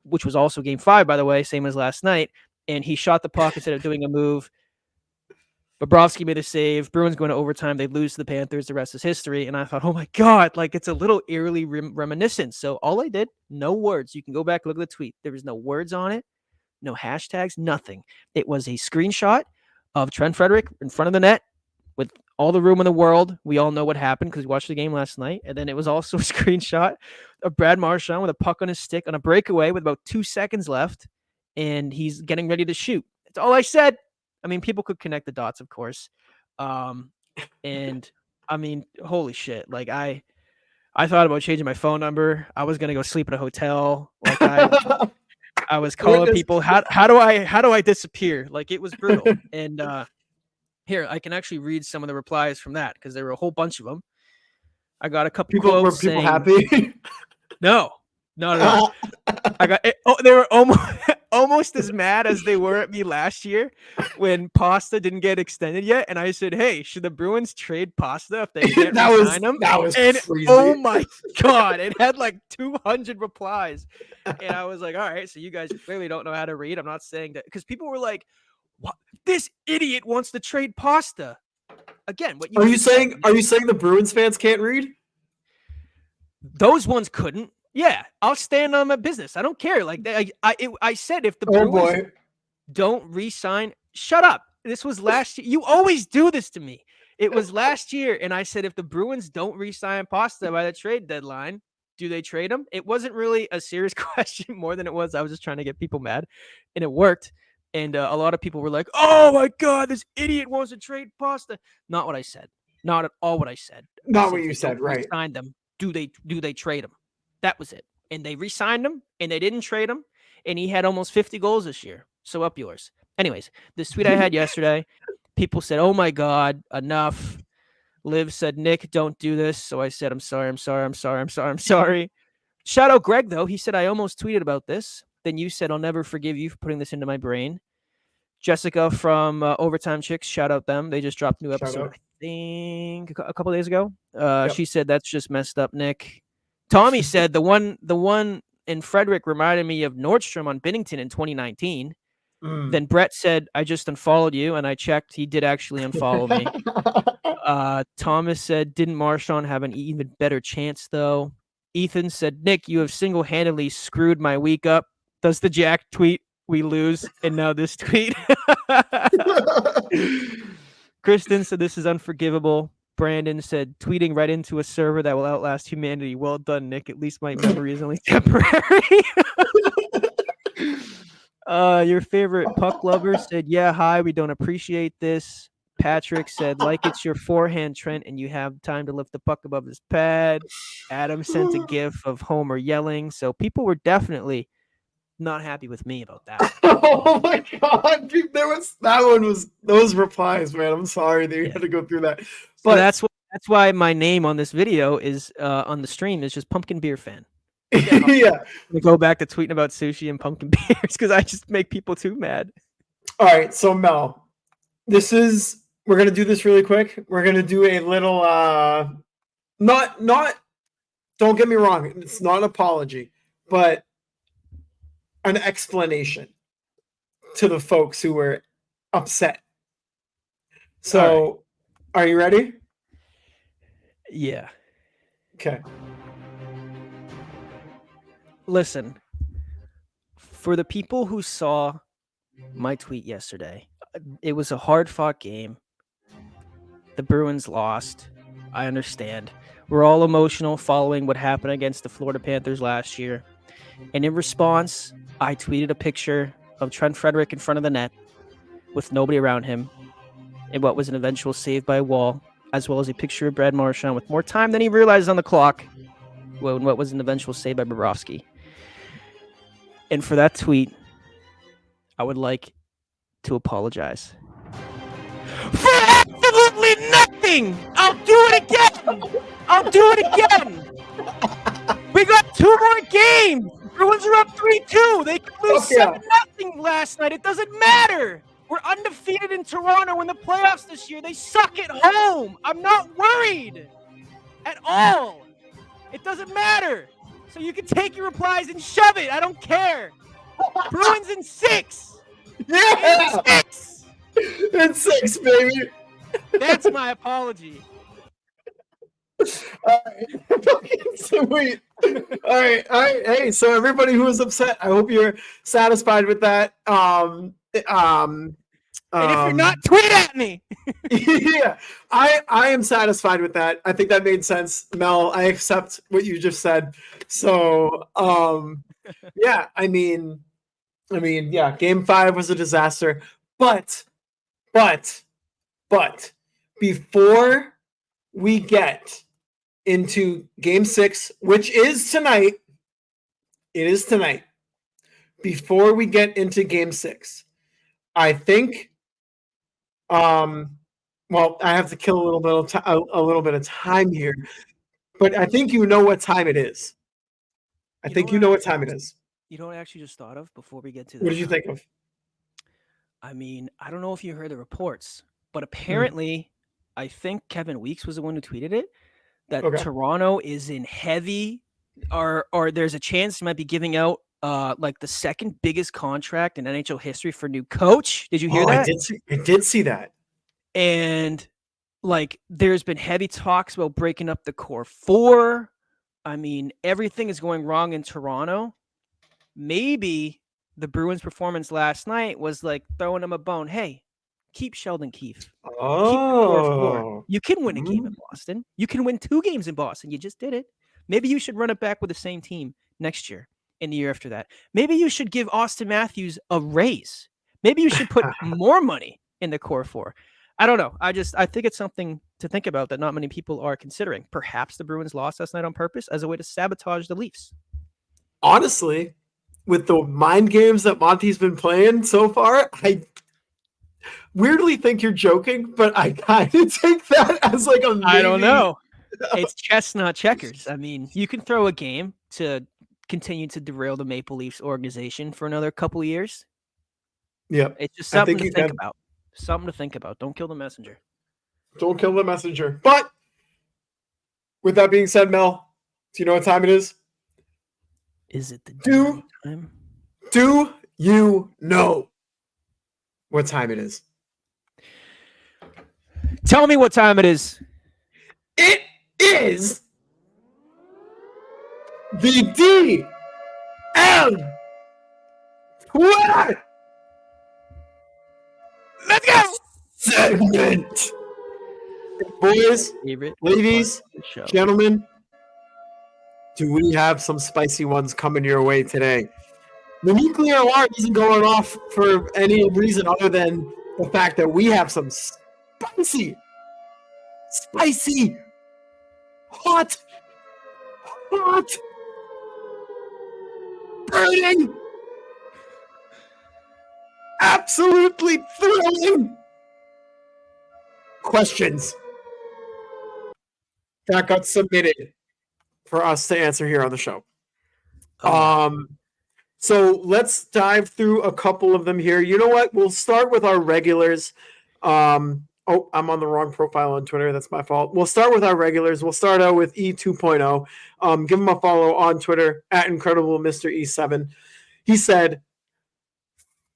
which was also game 5, by the way, same as last night. And he shot the puck instead of doing a move. Bobrovsky made a save. Bruins going to overtime. They lose to the Panthers. The rest is history. And I thought, oh my God, like it's a little eerily reminiscent. So all I did, no words. You can go back, look at the tweet. There was no words on it, no hashtags, nothing. It was a screenshot of Trent Frederick in front of the net with all the room in the world. We all know what happened because we watched the game last night. And then it was also a screenshot of Brad Marchand with a puck on his stick on a breakaway with about 2 seconds left. And he's getting ready to shoot. That's all I said. I mean, people could connect the dots, of course. And I mean, holy shit. Like I thought about changing my phone number. I was going to go sleep at a hotel. Like I was calling people, how do I disappear? Like it was brutal. And here, I can actually read some of the replies from that because there were a whole bunch of them. I got a couple quotes. Were people happy? No. I got it. Oh, they were almost as mad as they were at me last year when Pasta didn't get extended yet. And I said, hey, should the Bruins trade Pasta if they can't sign him? That was crazy. Oh my God, it had like 200 replies. And I was like, all right, so you guys clearly don't know how to read. I'm not saying that because people were like, what? This idiot wants to trade Pasta. Again, what are you saying the Bruins fans can't read? Those ones couldn't. Yeah, I'll stand on my business. I don't care. Like I said, if the Bruins don't re-sign, shut up. This was last year. You always do this to me. It was last year, and I said if the Bruins don't re-sign Pasta by the trade deadline, do they trade him? It wasn't really a serious question more than it was. I was just trying to get people mad, and it worked. And a lot of people were like, "Oh my God, this idiot wants to trade Pasta." Not what I said. Not at all what I said. Not what you said. Right? Sign them. Do they trade him? That was it. And they re-signed him, and they didn't trade him, and he had almost 50 goals this year. So up yours. Anyways, this tweet I had yesterday, people said, oh my God, enough. Liv said, Nick, don't do this. So I said, I'm sorry. Shout out Greg, though. He said, I almost tweeted about this. Then you said, I'll never forgive you for putting this into my brain. Jessica from Overtime Chicks, shout out them. They just dropped a new episode, I think, a couple days ago. She said, that's just messed up, Nick. Tommy said the one in Frederick reminded me of Nordstrom on Bennington in 2019. Then Brett said, I just unfollowed you, and I checked. He did actually unfollow me. Thomas said, didn't Marchand have an even better chance, though? Ethan said, Nick, you have single-handedly screwed my week up. Does the Jack tweet, we lose, and now this tweet. Kristen said, this is unforgivable. Brandon said, tweeting right into a server that will outlast humanity. Well done, Nick. At least my memory is only temporary. Your favorite puck lover said, yeah, hi, we don't appreciate this. Patrick said, like it's your forehand, Trent, and you have time to lift the puck above his pad. Adam sent a gif of Homer yelling. So people were definitely not happy with me about that. Oh my God. Those replies, man. I'm sorry that you had to go through that. But so that's why my name on this video is on the stream is just Pumpkin Beer Fan. Yeah. We go back to tweeting about sushi and pumpkin beers because I just make people too mad. All right, so Mel, we're gonna do this really quick. We're gonna do a little not don't get me wrong, it's not an apology, but an explanation to the folks who were upset. So, are you ready? Yeah. Okay. Listen, for the people who saw my tweet yesterday, it was a hard-fought game. The Bruins lost. I understand. We're all emotional following what happened against the Florida Panthers last year. And in response, I tweeted a picture of Trent Frederick in front of the net with nobody around him in what was an eventual save by Wall, as well as a picture of Brad Marchand with more time than he realized on the clock when what was an eventual save by Bobrovsky. And for that tweet, I would like to apologize. For absolutely nothing! I'll do it again! We got 2 more games! Bruins are up 3-2. They could lose 7-0 last night. It doesn't matter. We're undefeated in Toronto in the playoffs this year. They suck at home. I'm not worried at all. It doesn't matter. So you can take your replies and shove it. I don't care. Bruins in 6. Yeah! In 6. In 6, baby. That's my apology. Sweet. All right. Hey, so everybody who was upset, I hope you're satisfied with that. And if you're not, tweet at me. Yeah, I am satisfied with that. I think that made sense, Mel. I accept what you just said. So, yeah, I mean, yeah, Game 5 was a disaster, but before we get into Game 6, which is tonight, before we get into Game 6, I think, well, I have to kill a little bit of time here, but I think you know what time it is. I think you know what time it is. You know what I actually just thought of before we get to that? What did you think of? I mean, I don't know if you heard the reports, but apparently, I think Kevin Weeks was the one who tweeted it, that Toronto is in heavy, or there's a chance he might be giving out like the second biggest contract in NHL history for new coach. Did you hear that? I did see that. And like, there's been heavy talks about breaking up the core 4. I mean, everything is going wrong in Toronto. Maybe the Bruins' performance last night was like throwing them a bone. Hey, keep Sheldon Keefe. Oh, keep the core 4. You can win a game in Boston. You can win 2 games in Boston. You just did it. Maybe you should run it back with the same team next year and the year after that. Maybe you should give Austin Matthews a raise. Maybe you should put more money in the core 4. I don't know. I think it's something to think about that not many people are considering. Perhaps the Bruins lost last night on purpose as a way to sabotage the Leafs. Honestly, with the mind games that Monty's been playing so far, I weirdly think you're joking, but I kind of take that as like a maybe. I don't know. It's chess, not checkers. I mean, you can throw a game to continue to derail the Maple Leafs organization for another couple of years. Yeah. It's just something to think about. Something to think about. Don't kill the messenger. Don't kill the messenger. But with that being said, Mel, do you know what time it is? Is it the time? Do you know what time it is? Tell me what time it is. It is the DM Twitter. Let's go. Segment. Boys, ladies, gentlemen, do we have some spicy ones coming your way today? The nuclear alarm isn't going off for any reason other than the fact that we have some spicy, hot, burning, absolutely thrilling questions that got submitted for us to answer here on the show. So let's dive through a couple of them here. You know what? We'll start with our regulars. Oh, I'm on the wrong profile on Twitter. That's my fault. We'll start with our regulars. We'll start out with E2.0. Give him a follow on Twitter at Incredible Mr. E7. He said,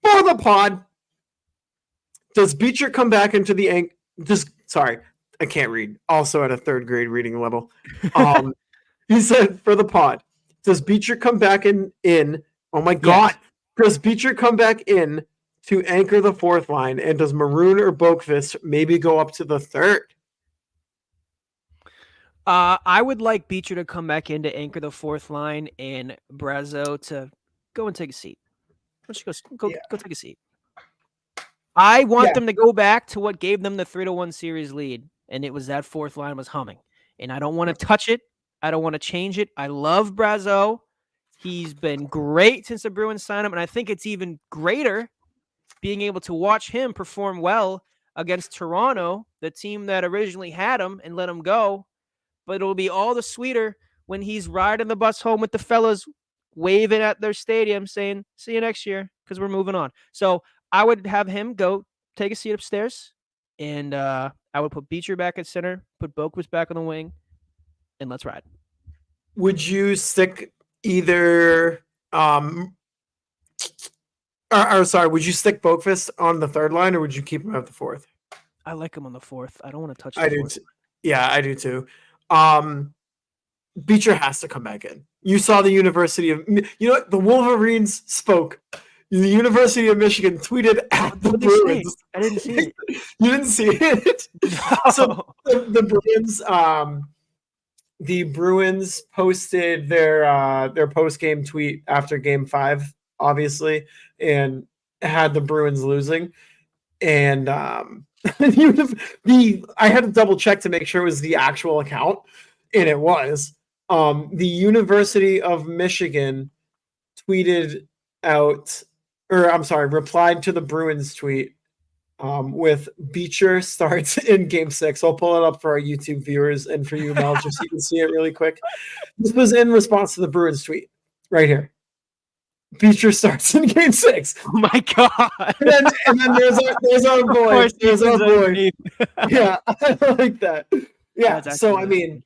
for the pod, does Beecher come back into the sorry, I can't read. Also at a third grade reading level. He said, for the pod, does Beecher come back in? Oh my God. Yes. Does Beecher come back in to anchor the fourth line? And does Maroon or Boqvist maybe go up to the third? I would like Beecher to come back in to anchor the fourth line and Brazo to go and take a seat. Why don't you go take a seat? I want them to go back to what gave them the 3-1 series lead, and it was that fourth line was humming. And I don't want to touch it. I don't want to change it. I love Brazo. He's been great since the Bruins signed him, and I think it's even greater being able to watch him perform well against Toronto, the team that originally had him and let him go. But it'll be all the sweeter when he's riding the bus home with the fellas, waving at their stadium saying, see you next year, because we're moving on. So I would have him go take a seat upstairs, and I would put Beecher back at center, put Boqvist back on the wing, and let's ride. Would you stick either would you stick Boqvist on the third line, or would you keep him at the fourth? I like him on the fourth. I don't want to touch I do too. Yeah, I do too. Beecher has to come back in. You saw the University of the Wolverines spoke. The University of Michigan tweeted at the Bruins. I didn't see it. You didn't see it? No. So the Bruins posted their post-game tweet after Game 5, obviously, and had the Bruins losing. And I had to double check to make sure it was the actual account, and it was. The University of Michigan replied to the Bruins tweet with Beecher starts in Game 6. I'll pull it up for our YouTube viewers and for you, Mel, just so you can see it really quick. This was in response to the Bruins tweet right here. Beecher starts in Game 6. Oh my God! And then there's our boy. There's our boy. Yeah, I like that. Yeah. So I mean,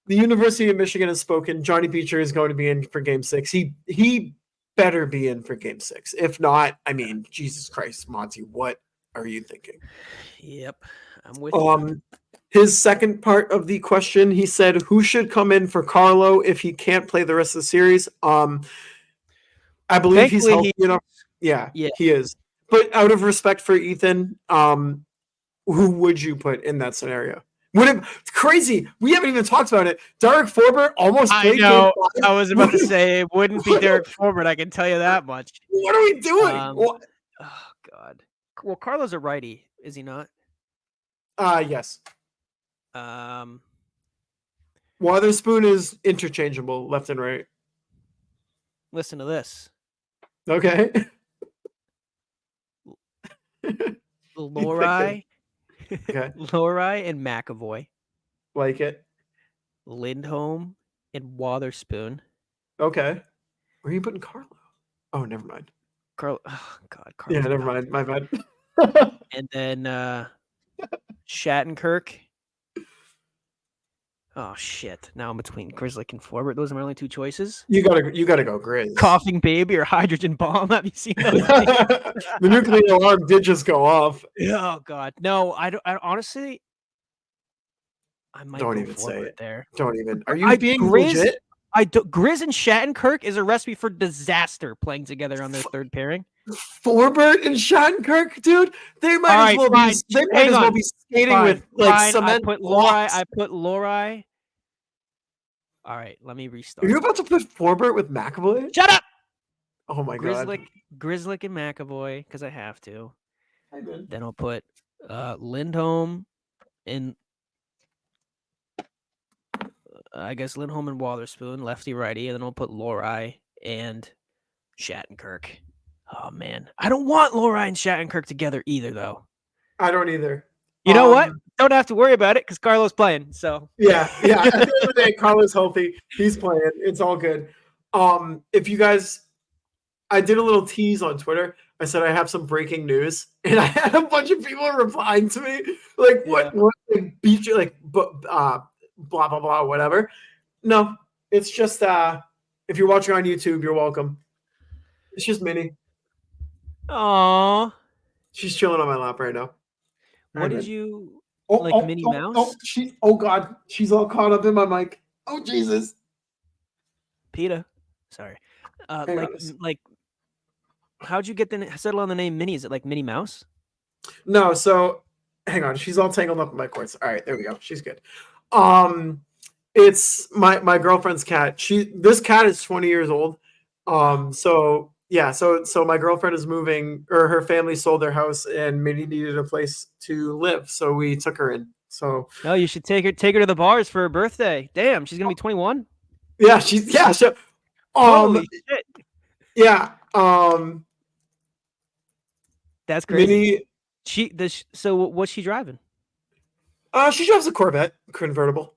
the University of Michigan has spoken. Johnny Beecher is going to be in for Game 6. He better be in for Game 6. If not, I mean, Jesus Christ, Monty, what are you thinking? Yep, I'm with you. His second part of the question, he said, who should come in for Carlo if he can't play the rest of the series? I believe he's healthy enough. Yeah, he is. But out of respect for Ethan, who would you put in that scenario? It's crazy. We haven't even talked about it. Derek Forbert almost played. I know. I was about to say it wouldn't be Derek Forbert. I can tell you that much. What are we doing? Oh God. Well, Carlo's a righty, is he not? Yes. Witherspoon is interchangeable, left and right. Listen to this. Okay. Lohrei. Okay. Lohrei and McAvoy. Like it. Lindholm and Witherspoon. Okay. Where are you putting Carlo? Oh, never mind. Oh, God. Yeah, never mind. My bad. And then Shattenkirk. Oh shit! Now I'm between Grzelcyk and Forbert. Those are my only two choices. You gotta go Grizz. Coughing baby or hydrogen bomb. Have you seen those? The nuclear alarm did just go off. Oh God, no! I honestly, I might don't go even Forbert say it. There. Don't even. Are you being legit? Grizz and Shattenkirk is a recipe for disaster playing together on their third pairing. Forbert and Shattenkirk, dude, they might as well be. They might as well be skating with like cement. I put Lohrei. All right, let me restart. Are you about to put Forbert with McAvoy? Shut up! Oh my God. Grzelcyk and McAvoy, because I have to. Then I'll put Lindholm and I guess Lindholm and Witherspoon, lefty righty, and then I'll put Lohrei and Shattenkirk. Oh man, I don't want Lohrei and Shattenkirk together either, though. I don't either. You know what? Don't have to worry about it because Carlo's playing. So yeah. At the end of the day, Carlo's healthy. He's playing. It's all good. If you guys, I did a little tease on Twitter. I said I have some breaking news, and I had a bunch of people replying to me like, "What? Like, beat you? Like, blah blah blah, whatever." No, it's just if you're watching on YouTube, you're welcome. It's just Minnie. Aww. She's chilling on my lap right now. What did you Oh, like, oh, Minnie oh, Mouse? oh, oh God, she's all caught up in my mic. Oh Jesus. PETA. Sorry. Hang on a sec. Like, how'd you settle on the name Minnie? Is it like Minnie Mouse? No, so hang on, she's all tangled up in my cords. All right, there we go. She's good. It's my girlfriend's cat. This cat is 20 years old. So yeah, so my girlfriend is moving, or her family sold their house, and Minnie needed a place to live, so we took her in. So No, you should take her to the bars for her birthday. Damn, she's gonna be 21. yeah, so Holy shit. yeah, That's crazy. Minnie, So what's she driving? she drives a Corvette convertible.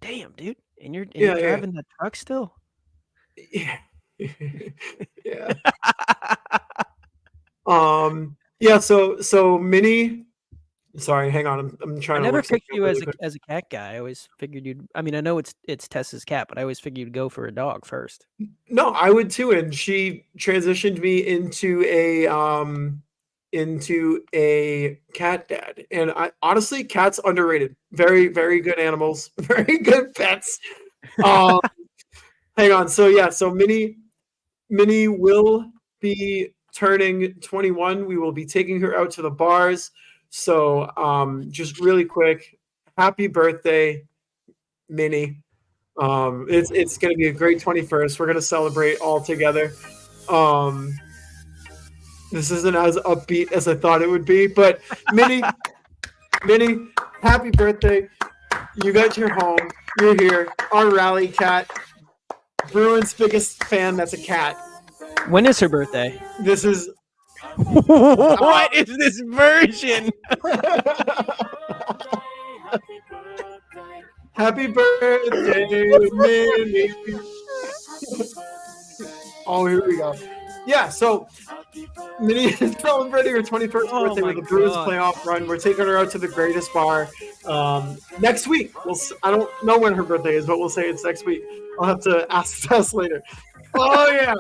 Damn, dude. And you're Yeah, driving that truck still? yeah. Yeah. Yeah, so Minnie, sorry, hang on. I'm I trying to never look something picked up you really quick. as a cat guy. I always figured you'd. I mean, I know it's Tessa's cat, but I always figured you'd go for a dog first. No, I would too, and she transitioned me into a cat dad. And I honestly, cats underrated. Very, very good animals, very good pets. Um, hang on. So yeah, so Minnie will be turning 21. We will be taking her out to the bars. So just really quick, happy birthday, Minnie. It's gonna be a great 21st. We're gonna celebrate all together. This isn't as upbeat as I thought it would be, but Minnie, happy birthday. You got your home. You're here. Our rally cat. Bruin's biggest fan that's a cat. When is her birthday? This is what is this version? Happy birthday, Minnie. Oh, here we go. Yeah, so Minnie is celebrating her 21st birthday with a Bruins playoff run. We're taking her out to the greatest bar next week. I don't know when her birthday is, but we'll say it's next week. I'll have to ask Tess later. Oh, yeah.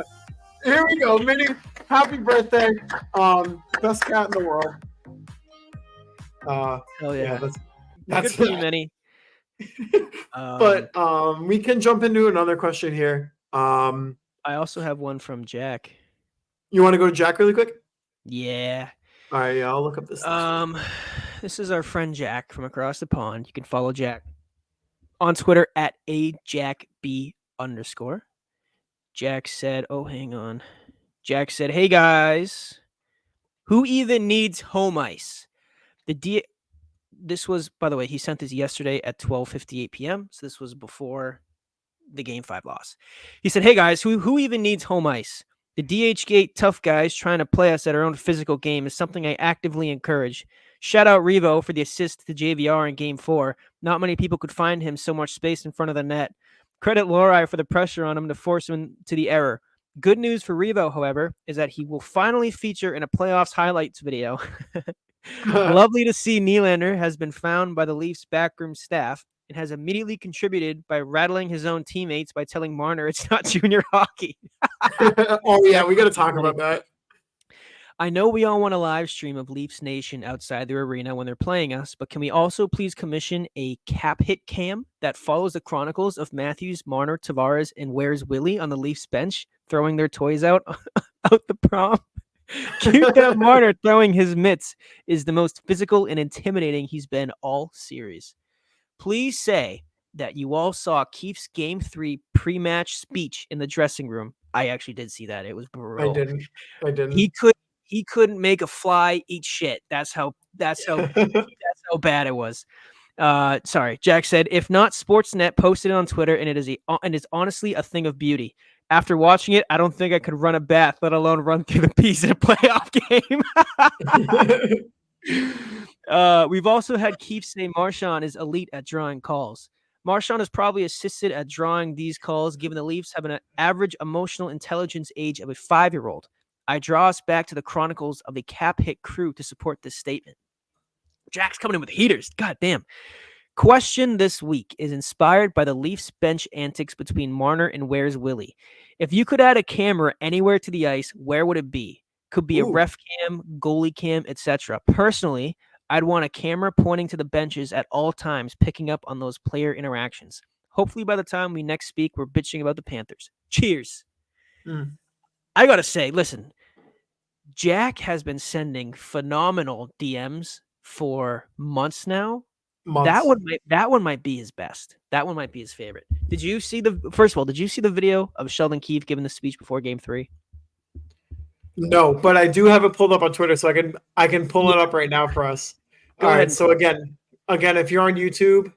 Here we go. Minnie, happy birthday. Best cat in the world. Hell yeah. That's good for you, Minnie. But we can jump into another question here. I also have one from Jack. You want to go to Jack really quick? Yeah. All right, yeah, I'll look up this. This is our friend Jack from across the pond. You can follow Jack on Twitter at @AJackB_. Jack said, oh, hang on. Jack said, hey guys, who even needs home ice? This was, by the way, he sent this yesterday at 12:58 p.m. So this was before the Game 5 loss. He said, hey guys, who even needs home ice? The DH Gate tough guys trying to play us at our own physical game is something I actively encourage. Shout out Revo for the assist to JVR in Game 4. Not many people could find him so much space in front of the net. Credit Lorai for the pressure on him to force him to the error. Good news for Revo, however, is that he will finally feature in a playoffs highlights video. Lovely to see Nylander has been found by the Leafs backroom staff and has immediately contributed by rattling his own teammates by telling Marner it's not junior hockey. Oh, yeah, we got to talk about that. I know we all want a live stream of Leafs Nation outside their arena when they're playing us, but can we also please commission a cap hit cam that follows the chronicles of Matthews, Marner, Tavares, and Where's Willie on the Leafs bench throwing their toys out the prom? Cute that Marner throwing his mitts is the most physical and intimidating he's been all series. Please say that you all saw Keefe's Game 3 pre-match speech in the dressing room. I actually did see that. It was brutal. I didn't. He couldn't make a fly eat shit. That's how bad it was. Sorry, Jack said, if not, Sportsnet posted it on Twitter, and it's honestly a thing of beauty. After watching it, I don't think I could run a bath, let alone run through the piece in a playoff game. We've also had Keefe say Marchand is elite at drawing calls. Marchand is probably assisted at drawing these calls, given the Leafs have an average emotional intelligence age of a 5-year-old. I draw us back to the chronicles of the cap hit crew to support this statement. Jack's coming in with heaters. God damn. Question this week is inspired by the Leafs bench antics between Marner and Where's Willie. If you could add a camera anywhere to the ice, where would it be? Could be a ref cam, goalie cam, etc. Personally, I'd want a camera pointing to the benches at all times, picking up on those player interactions. Hopefully by the time we next speak, we're bitching about the Panthers. Cheers. I gotta say, listen, Jack has been sending phenomenal DMs for months now. That one might be his best. That one might be his favorite. Did you see the video of Sheldon Keefe giving the speech before Game 3? No, but I do have it pulled up on Twitter, so I can pull it up right now for us. Go ahead. So again, if you're on YouTube,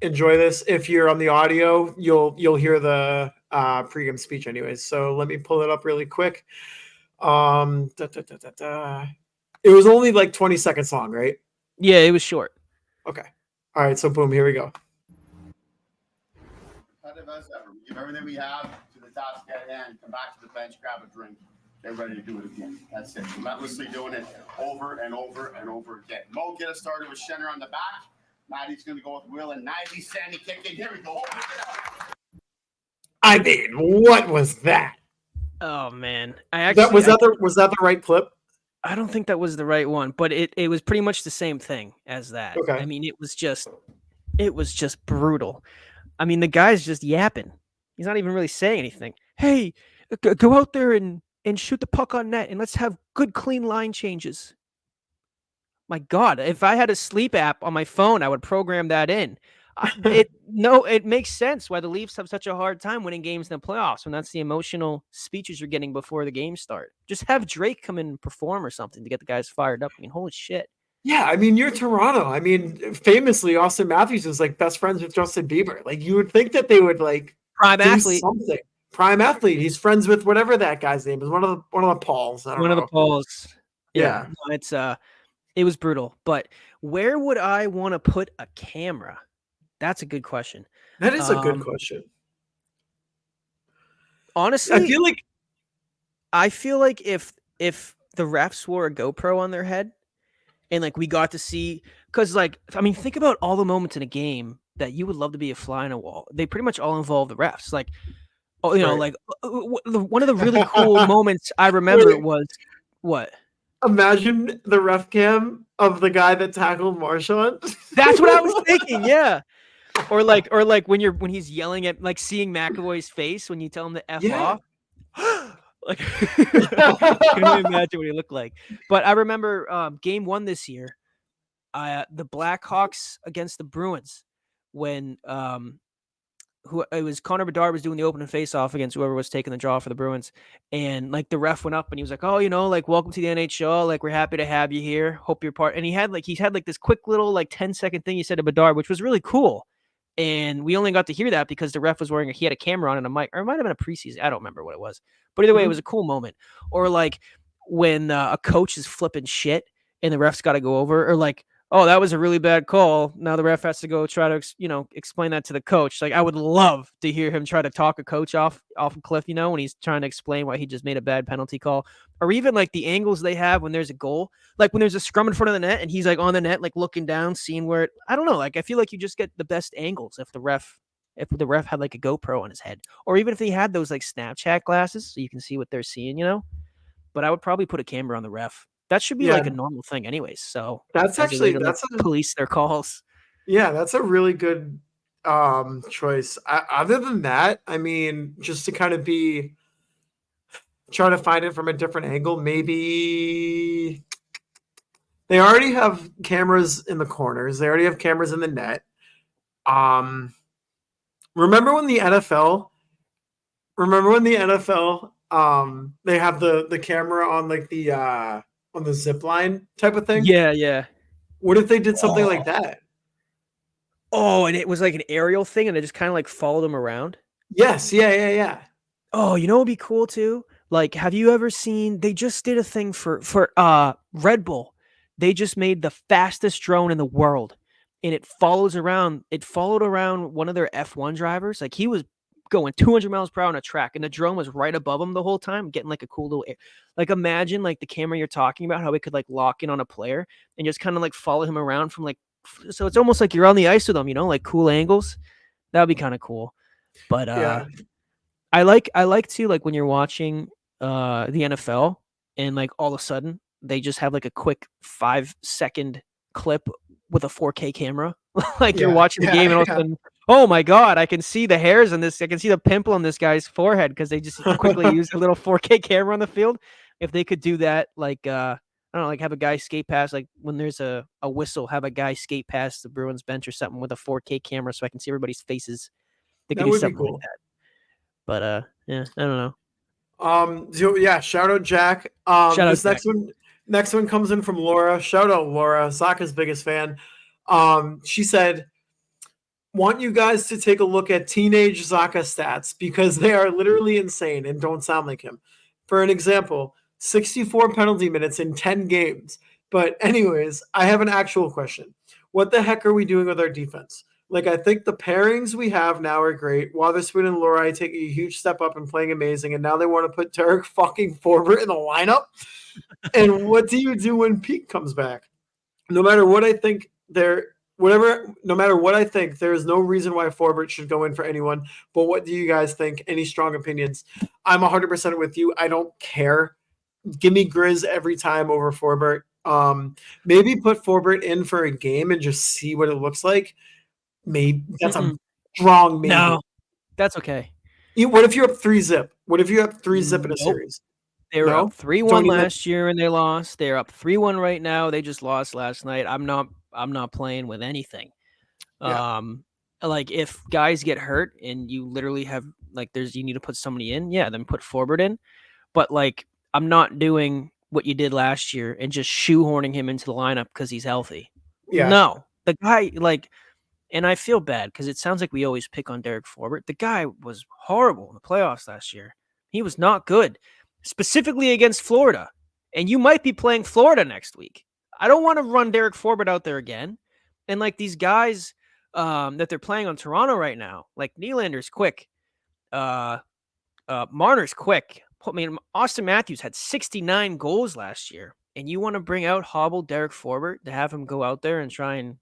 enjoy this. If you're on the audio, you'll hear the pregame speech anyways. So let me pull it up really quick. It was only like 20 seconds long, right? Yeah, it was short. Okay. All right. So boom, here we go. We give everything we have to the task at hand. Come back to the bench, grab a drink, get ready to do it again. That's it. Relentlessly doing it over and over and over again. Mo, get us started with Schenner on the back. Maddie's going to go with Will and 90 Sandy kicking. Here we go. I mean, what was that? Oh man, was that the right clip? I don't think that was the right one, but it was pretty much the same thing as that. Okay. I mean, it was just brutal. I mean, the guy's just yapping. He's not even really saying anything. Hey, go out there and shoot the puck on net, and let's have good, clean line changes. My God, if I had a sleep app on my phone, I would program that in. It makes sense why the Leafs have such a hard time winning games in the playoffs when that's the emotional speeches you're getting before the game start. Just have Drake come in and perform or something to get the guys fired up. I mean, holy shit. Yeah, I mean, you're Toronto. I mean, famously, Austin Matthews was like best friends with Justin Bieber. Like, you would think that they would like prime athlete. Something. Prime athlete. He's friends with whatever that guy's name is. One of the Pauls. One of the Pauls. Yeah. No, it was brutal. But where would I want to put a camera? That's a good question. That is a good question. Honestly, I feel like if the refs wore a GoPro on their head and like we got to see, because like, I mean, think about all the moments in a game that you would love to be a fly on a wall. They pretty much all involve the refs. Like, like one of the really cool moments I remember was what? Imagine the ref cam of the guy that tackled Marchand. That's what I was thinking. Yeah. Or like when he's yelling at, like, seeing McAvoy's face when you tell him to F off. Like, I can't imagine what he looked like. But I remember Game 1 this year, the Blackhawks against the Bruins, when it was Connor Bedard was doing the opening face-off against whoever was taking the draw for the Bruins, and like the ref went up and he was like, "Oh, like, welcome to the NHL. Like, we're happy to have you here. Hope you're part." And he had this quick little like 10-second thing he said to Bedard, which was really cool. And we only got to hear that because the ref was he had a camera on and a mic, or it might have been a preseason. I don't remember what it was. But either way, it was a cool moment. Or like when a coach is flipping shit and the ref's got to go over, or like, oh, that was a really bad call. Now the ref has to go try to, explain that to the coach. Like, I would love to hear him try to talk a coach off a cliff, when he's trying to explain why he just made a bad penalty call. Or even like the angles they have when there's a goal, like when there's a scrum in front of the net and he's like on the net, like looking down, seeing where I don't know. Like, I feel like you just get the best angles if the ref had like a GoPro on his head, or even if he had those like Snapchat glasses so you can see what they're seeing, But I would probably put a camera on the ref. That should be like a normal thing anyways. So that's police their calls. Yeah, that's a really good choice. Other than that, I mean, just to kind of try to find it from a different angle, maybe they already have cameras in the corners. They already have cameras in the net. Remember when the NFL they have the camera on like the on the zip line type of thing? Yeah. What if they did something like that? Oh, and it was like an aerial thing and they just kind of like followed them around? Yes, yeah. Oh, what would be cool too? Like, have you ever seen, they just did a thing for Red Bull. They just made the fastest drone in the world, and it followed around one of their F1 drivers. Like, he was going 200 miles per hour on a track, and the drone was right above him the whole time, getting like a cool little, like imagine like the camera you're talking about, how it could like lock in on a player and just kind of like follow him around from like, so it's almost like you're on the ice with them, like cool angles. That would be kind of cool. But Yeah. I like to, like, when you're watching the NFL and like all of a sudden they just have like a quick 5-second clip with a 4K camera. Like you're watching the game and all of a sudden, oh my God, I can see the hairs on this. I can see the pimple on this guy's forehead because they just quickly use a little 4K camera on the field. If they could do that, like I don't know, like have a guy skate past, like when there's a whistle, have a guy skate past the Bruins bench or something with a 4K camera so I can see everybody's faces. They could That do would be something cool. like that. But yeah, I don't know. So yeah, shout out Jack. Shout out This Jack. next one comes in from Laura. Shout out Laura, Sokka's biggest fan. She said, want you guys to take a look at teenage Zaka stats because they are literally insane and don't sound like him. For an example, 64 penalty minutes in 10 games. But anyways, I have an actual question. What the heck are we doing with our defense? Like, I think the pairings we have now are great. Wotherspoon and Lorai take a huge step up and playing amazing, and now they want to put Derek fucking Forbert in the lineup? And what do you do when Pete comes back? No matter what I think, no matter what I think, there is no reason why Forbert should go in for anyone. But what do you guys think? Any strong opinions? I'm 100% with you. I don't care. Give me Grizz every time over Forbert. Maybe put Forbert in for a game and just see what it looks like. Maybe that's a strong maybe. No, that's okay. What if you're up 3-0? What if you're up 3-0 in a series? They were No? up 3-1 last year and they lost. They're up 3-1 right now. They just lost last night. I'm not playing with anything. Yeah. Like if guys get hurt and you literally have like you need to put somebody in, yeah, then put Forbert in. But like I'm not doing what you did last year and just shoehorning him into the lineup because he's healthy. Yeah. No, the guy like. And I feel bad because it sounds like we always pick on Derek Forbert. The guy was horrible in the playoffs last year. He was not good, specifically against Florida. And you might be playing Florida next week. I don't want to run Derek Forbert out there again. And like these guys that they're playing on Toronto right now, like Nylander's quick. Marner's quick. I mean, Austin Matthews had 69 goals last year. And you want to bring out hobbled Derek Forbert to have him go out there and try and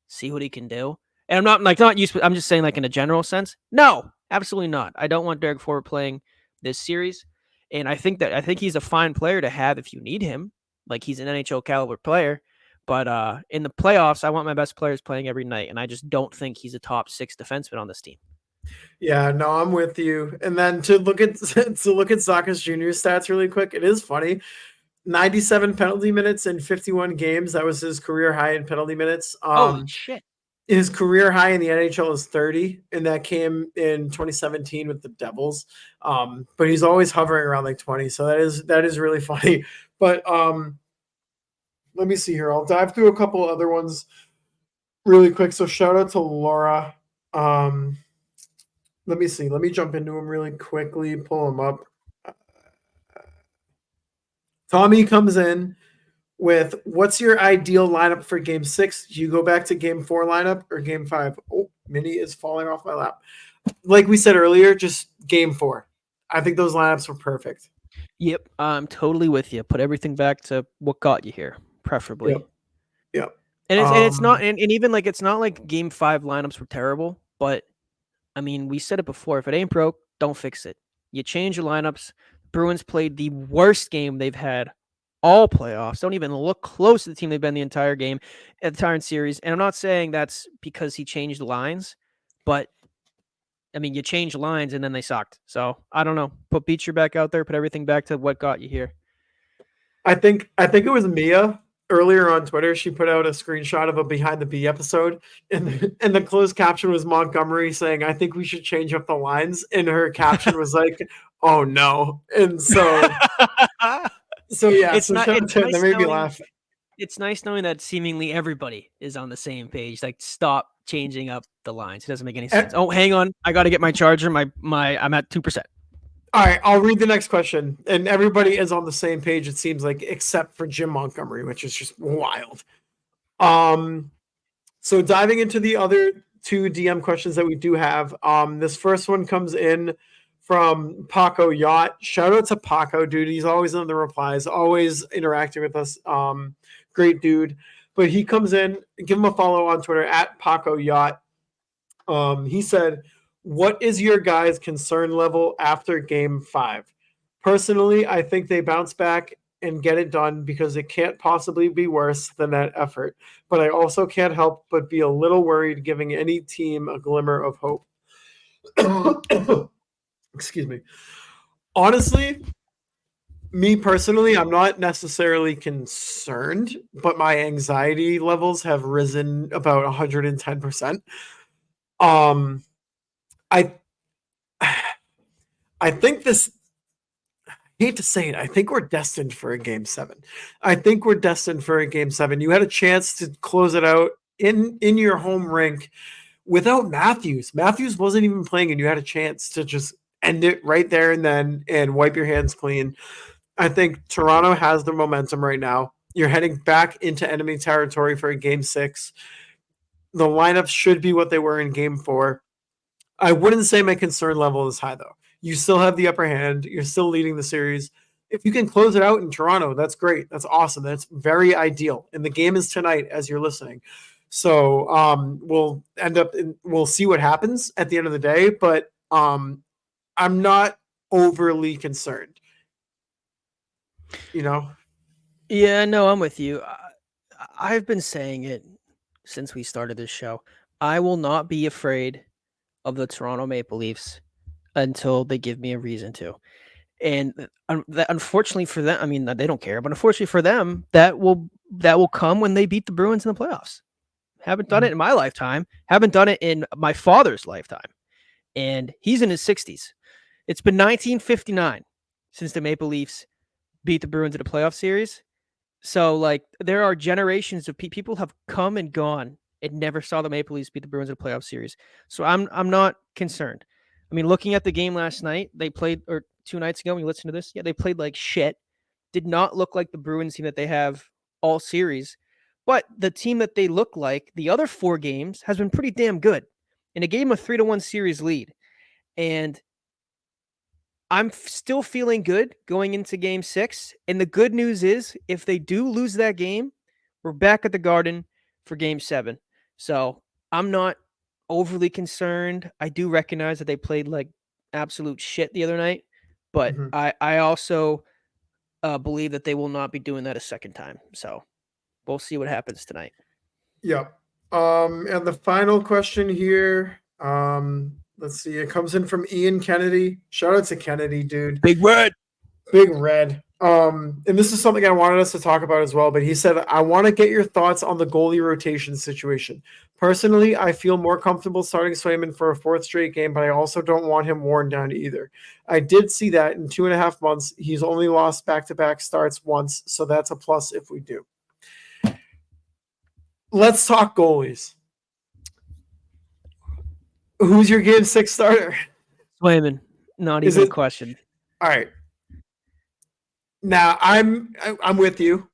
see what he can do? And I'm not used to, I'm just saying like in a general sense. No, absolutely not. I don't want Derek Forbert playing this series. And I think he's a fine player to have if you need him. Like he's an NHL caliber player. But in the playoffs, I want my best players playing every night. And I just don't think he's a top 6 defenseman on this team. Yeah, no, I'm with you. And then to look at Zaka's Jr. stats really quick, it is funny. 97 penalty minutes in 51 games. That was his career high in penalty minutes. Holy shit. His career high in the NHL is 30, and that came in 2017 with the Devils. But he's always hovering around like 20, so that is really funny. But let me see here. I'll dive through a couple other ones really quick. So shout out to Laura. Let me see. Let me jump into him really quickly. Pull him up. Tommy comes in with, what's your ideal lineup for game 6? Do you go back to game 4 lineup or game 5? Oh, Minnie is falling off my lap. Like we said earlier, just game 4. I think those lineups were perfect. Yep, I'm totally with you. Put everything back to what got you here, preferably. Yep. And it's not, and even like it's not like game 5 lineups were terrible, but I mean, we said it before. If it ain't broke, don't fix it. You change your lineups. Bruins played the worst game they've had all playoffs. Don't even look close to the team they've been the entire game, the entire series. And I'm not saying that's because he changed the lines, but I mean, you change lines and then they sucked. So I don't know. Put Beecher back out there. Put everything back to what got you here. I think it was Mia earlier on Twitter. She put out a screenshot of a Behind the B episode, and the closed caption was Montgomery saying, "I think we should change up the lines." And her caption was like, "Oh no!" And so. So yeah, it's nice that made me laugh. It's nice knowing that seemingly everybody is on the same page. Like, stop changing up the lines. It doesn't make any sense. Oh, hang on, I got to get my charger. I'm at 2%. All right, I'll read the next question, and everybody is on the same page. It seems like, except for Jim Montgomery, which is just wild. So diving into the other two DM questions that we do have. This first one comes in from Paco Yacht. Shout out to Paco, dude. He's always on the replies, always interacting with us. Great dude. But he comes in, give him a follow on Twitter at Paco Yacht. He said, what is your guys' concern level after game 5? Personally, I think they bounce back and get it done because it can't possibly be worse than that effort. But I also can't help but be a little worried giving any team a glimmer of hope. Excuse me. Honestly, me personally, I'm not necessarily concerned, but my anxiety levels have risen about 110%. I think this, I hate to say it, I think we're destined for a game 7. I think we're destined for a game 7. You had a chance to close it out in your home rink without Matthews. Matthews wasn't even playing, and you had a chance to just end it right there and then and wipe your hands clean. I think Toronto has the momentum right now. You're heading back into enemy territory for a game 6. The lineups should be what they were in game 4. I wouldn't say my concern level is high, though. You still have the upper hand. You're still leading the series. If you can close it out in Toronto, that's great. That's awesome. That's very ideal. And the game is tonight as you're listening. So we'll see what happens at the end of the day, but I'm not overly concerned. Yeah, no, I'm with you. I've been saying it since we started this show. I will not be afraid of the Toronto Maple Leafs until they give me a reason to. And unfortunately for them, I mean, they don't care, but unfortunately for them, that will come when they beat the Bruins in the playoffs. Haven't done it in my lifetime. Haven't done it in my father's lifetime. And he's in his 60s. It's been 1959 since the Maple Leafs beat the Bruins in a playoff series. So, like, there are generations of people have come and gone and never saw the Maple Leafs beat the Bruins in a playoff series. So I'm not concerned. I mean, looking at the game last night, they played, or 2 nights ago when you listen to this, they played like shit. Did not look like the Bruins team that they have all series. But the team that they look like the other 4 games has been pretty damn good. In a game of 3-1 series lead. And I'm still feeling good going into game 6. And the good news is, if they do lose that game, we're back at the Garden for game 7. So I'm not overly concerned. I do recognize that they played like absolute shit the other night, but I also believe that they will not be doing that a second time. So we'll see what happens tonight. Yeah. And the final question here, let's see. It comes in from Ian Kennedy. Shout out to Kennedy, dude. Big Red. And this is something I wanted us to talk about as well, but he said, I want to get your thoughts on the goalie rotation situation. Personally, I feel more comfortable starting Swayman for a 4th straight game, but I also don't want him worn down either. I did see that in 2.5 months, he's only lost back-to-back starts once, so that's a plus if we do. Let's talk goalies. Who's your game 6 starter? Swayman. Not even a question. All right. Now I'm with you.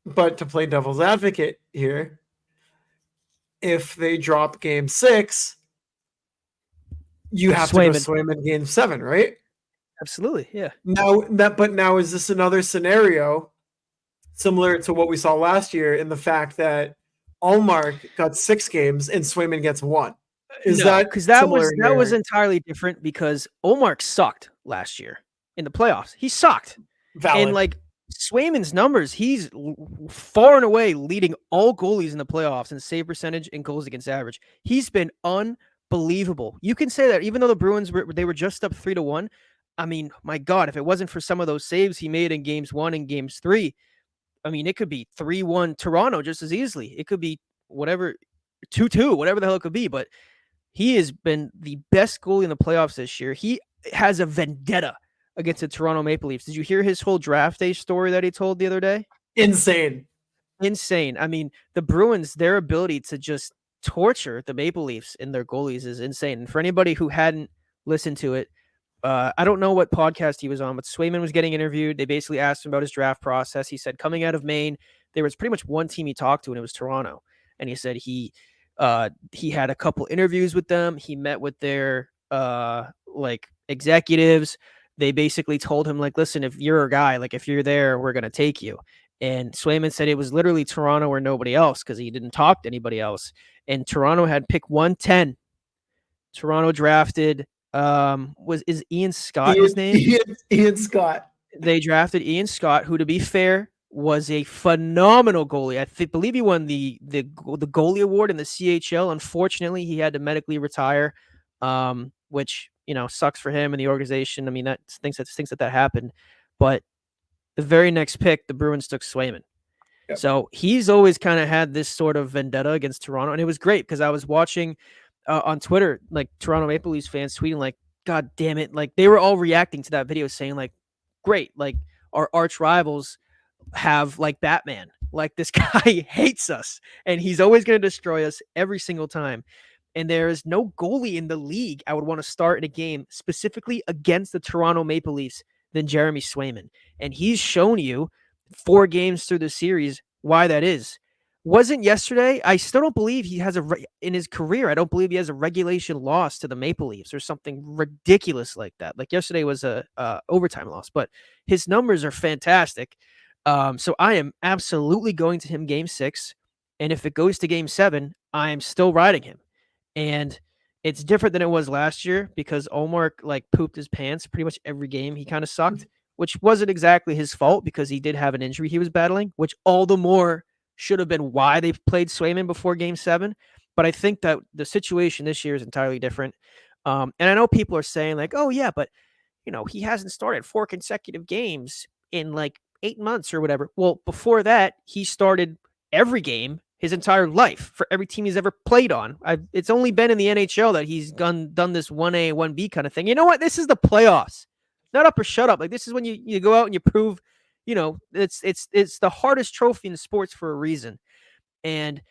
But to play devil's advocate here, if they drop game 6, you have to go Swayman game 7, right? Absolutely, yeah. Now is this another scenario similar to what we saw last year in the fact that Allmark got 6 games and Swayman gets 1? That was entirely different because Allmark sucked last year in the playoffs. He sucked. Valid. And like Swayman's numbers, he's far and away leading all goalies in the playoffs in save percentage and goals against average. He's been unbelievable. You can say that even though the Bruins were just up 3-1. I mean, my God, if it wasn't for some of those saves he made in games 1 and games 3, I mean, it could be 3-1 Toronto just as easily. It could be whatever, 2-2, whatever the hell it could be. But he has been the best goalie in the playoffs this year. He has a vendetta against the Toronto Maple Leafs. Did you hear his whole draft day story that he told the other day? Insane. I mean, the Bruins, their ability to just torture the Maple Leafs and their goalies is insane. And for anybody who hadn't listened to it, I don't know what podcast he was on, but Swayman was getting interviewed. They basically asked him about his draft process. He said, coming out of Maine, there was pretty much one team he talked to, and it was Toronto. And he said he had a couple interviews with them. He met with their like executives. They basically told him, like, listen, if you're a guy, like, if you're there, we're going to take you. And Swayman said it was literally Toronto or nobody else because he didn't talk to anybody else. And Toronto had pick 110. Toronto drafted, is Ian Scott his name? Ian Scott. They drafted Ian Scott, who, to be fair, was a phenomenal goalie. I believe he won the goalie award in the CHL. Unfortunately, he had to medically retire, which, sucks for him and the organization. I mean, that stinks that happened. But the very next pick, the Bruins took Swayman. Yep. So he's always kind of had this sort of vendetta against Toronto. And it was great because I was watching on Twitter, like, Toronto Maple Leafs fans tweeting, like, God damn it. Like, they were all reacting to that video saying, like, great, like, our arch rivals have, like, Batman. Like, this guy hates us and he's always going to destroy us every single time. And there is no goalie in the league I would want to start in a game specifically against the Toronto Maple Leafs than Jeremy Swayman. And he's shown you 4 games through the series why that is. Wasn't yesterday. I still don't believe he has in his career. I don't believe he has a regulation loss to the Maple Leafs or something ridiculous like that. Like, yesterday was a overtime loss, but his numbers are fantastic. So I am absolutely going to him game 6. And if it goes to game 7, I am still riding him. And it's different than it was last year because Omar, like, pooped his pants pretty much every game. He kind of sucked, which wasn't exactly his fault because he did have an injury he was battling, which all the more should have been why they played Swayman before game 7. But I think that the situation this year is entirely different. And I know people are saying, like, oh yeah, but he hasn't started 4 consecutive games in like 8 months or whatever. Well, before that, he started every game his entire life for every team he's ever played on. It's only been in the NHL that he's done this 1A, 1B kind of thing. You know what? This is the playoffs. Not up or shut up. Like, this is when you go out and you prove, it's the hardest trophy in sports for a reason. And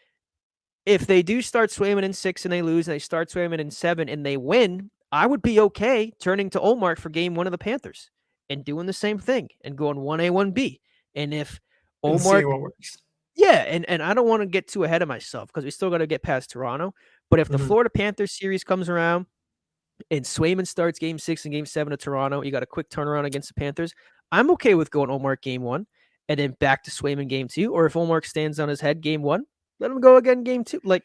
if they do start Swayman in 6 and they lose, and they start Swayman in 7 and they win, I would be okay turning to Olmark for game 1 of the Panthers and doing the same thing and going 1A, 1B. And if Olmark works. Yeah, and I don't want to get too ahead of myself because we still got to get past Toronto. But if the Florida Panthers series comes around and Swayman starts game 6 and game 7 of Toronto, you got a quick turnaround against the Panthers, I'm okay with going Olmark game 1 and then back to Swayman game 2. Or if Olmark stands on his head game 1, let him go again game 2. Like,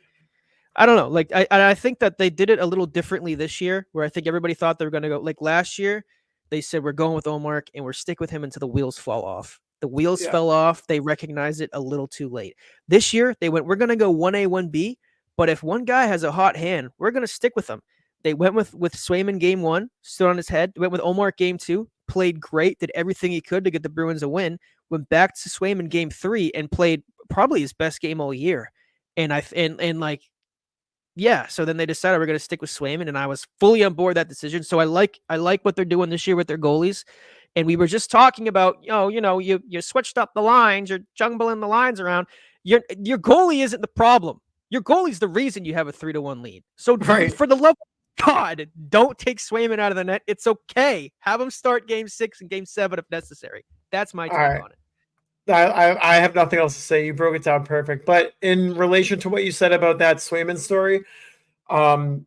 I don't know. Like, I think that they did it a little differently this year, where I think everybody thought they were going to go. Like, last year, they said, we're going with Olmark and we're stick with him until the wheels fall off. The wheels fell off. They recognized it a little too late. This year, they went, we're going to go 1A, 1B, but if one guy has a hot hand, we're going to stick with him. They went with Swayman game 1, stood on his head. They went with Olmark game 2, played great, did everything he could to get the Bruins a win, went back to Swayman game 3 and played probably his best game all year. So then they decided we're going to stick with Swayman, and I was fully on board that decision. So I like what they're doing this year with their goalies. And we were just talking about, you switched up the lines, you're jumbling the lines around. Your goalie isn't the problem. Your goalie's the reason you have a 3-1 lead. So for the love of God, don't take Swayman out of the net. It's okay. Have him start game 6 and game 7 if necessary. That's my take on it. I have nothing else to say. You broke it down perfect. But in relation to what you said about that Swayman story,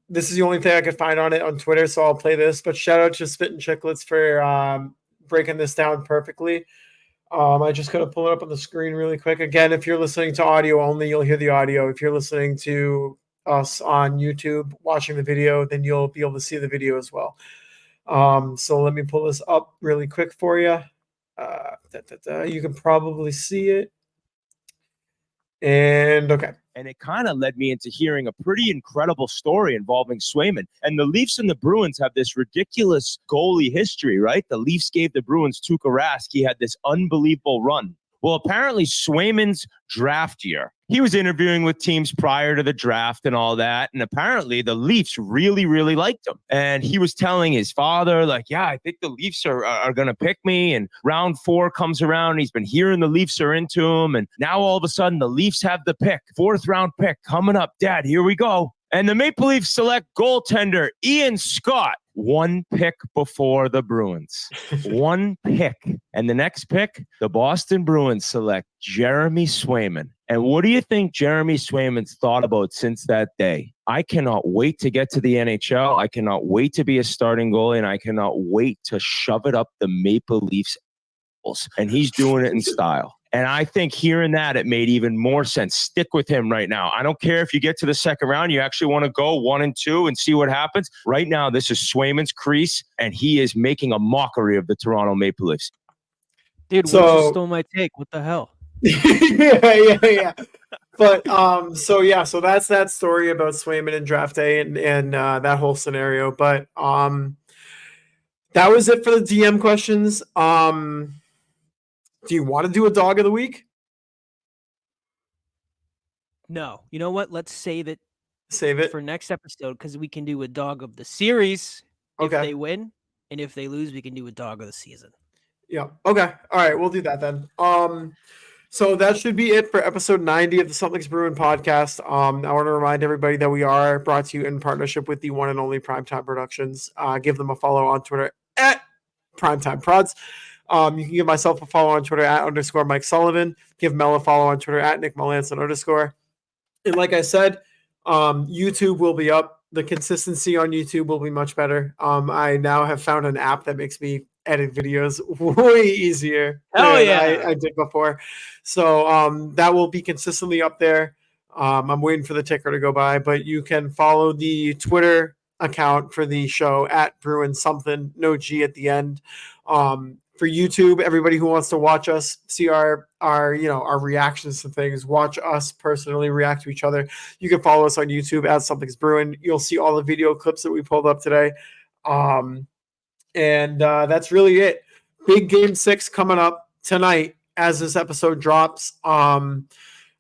this is the only thing I could find on it on Twitter, so I'll play this. But shout out to Spit and Chicklets for breaking this down perfectly. I just gotta pull it up on the screen really quick. Again, if you're listening to audio only, you'll hear the audio. If you're listening to us on YouTube, watching the video, then you'll be able to see the video as well. So let me pull this up really quick for you. You can probably see it. And okay. And it kind of led me into hearing a pretty incredible story involving Swayman. And the Leafs and the Bruins have this ridiculous goalie history, right? The Leafs gave the Bruins Tuukka Rask. He had this unbelievable run. Well, apparently Swayman's draft year, he was interviewing with teams prior to the draft and all that. And apparently the Leafs really, really liked him. And he was telling his father, like, yeah, I think the Leafs are going to pick me. And round 4 comes around. And he's been hearing the Leafs are into him. And now all of a sudden the Leafs have the pick, 4th round pick coming up. Dad, here we go. And the Maple Leafs select goaltender Ian Scott. one pick before the Bruins. One pick. And the next pick, the Boston Bruins select Jeremy Swayman. And what do you think Jeremy Swayman's thought about since that day? I cannot wait to get to the NHL. I cannot wait to be a starting goalie, and I cannot wait to shove it up the Maple Leafs. And he's doing it in style. And I think hearing that, it made even more sense. Stick with him right now. I don't care if you get to the second round. You actually want to go 1 and 2 and see what happens. Right now, this is Swayman's crease, and he is making a mockery of the Toronto Maple Leafs. Dude, So- Will just stole my take. What the hell? yeah. But so that's that story about Swayman and draft day and that whole scenario. But that was it for the DM questions. Do you want to do a dog of the week? No. You know what? Let's save it Save it. for next episode because we can do a dog of the series if Okay. they win. And if they lose, we can do a dog of the season. Yeah. Okay. All right. We'll do that then. So that should be it for episode 90 of the Something's Bruin podcast. I want to remind everybody that we are brought to you in partnership with the one and only Primetime Productions. Give them a follow on Twitter at Primetime Prods. You can give myself a follow on Twitter at _ Mike Sullivan. Give Mel a follow on Twitter at Nick Melanson _. And like I said, YouTube will be up. The consistency on YouTube will be much better. I now have found an app that makes me edit videos way easier Hell than yeah. I did before. So that will be consistently up there. I'm waiting for the ticker to go by, but you can follow the Twitter account for the show at Bruin something, no G at the end. For YouTube, everybody who wants to watch us, see our reactions to things, watch us personally react to each other, you can follow us on YouTube at Something's Bruin. You'll see all the video clips that we pulled up today. And that's really it. Big game 6 coming up tonight as this episode drops.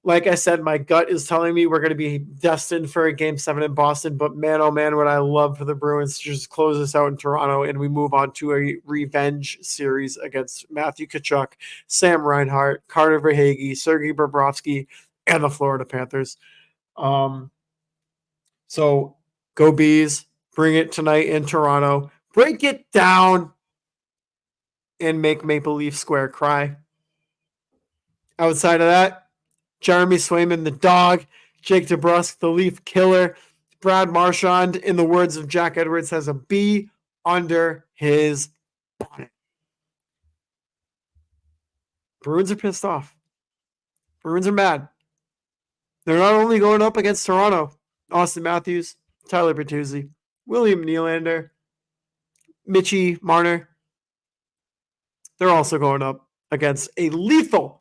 Like I said, my gut is telling me we're going to be destined for a game 7 in Boston, but man, oh man, would I love for the Bruins to just close this out in Toronto and we move on to a revenge series against Matthew Tkachuk, Sam Reinhart, Carter Verhaeghe, Sergei Bobrovsky, and the Florida Panthers. So go Bees, bring it tonight in Toronto, break it down, and make Maple Leaf Square cry. Outside of that, Jeremy Swayman, the dog, Jake DeBrusk, the Leaf killer, Brad Marchand, in the words of Jack Edwards, has a bee under his bonnet. Bruins are pissed off. Bruins are mad. They're not only going up against Toronto, Austin Matthews, Tyler Bertuzzi, William Nylander, Mitchie Marner. They're also going up against a lethal,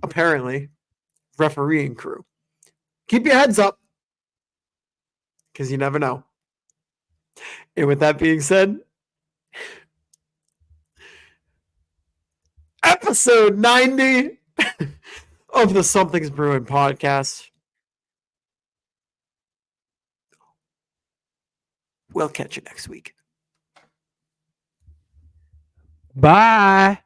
apparently, refereeing crew. Keep your heads up, because you never know. And with that being said, episode 90 of the Something's Bruin podcast. We'll catch you next week. Bye.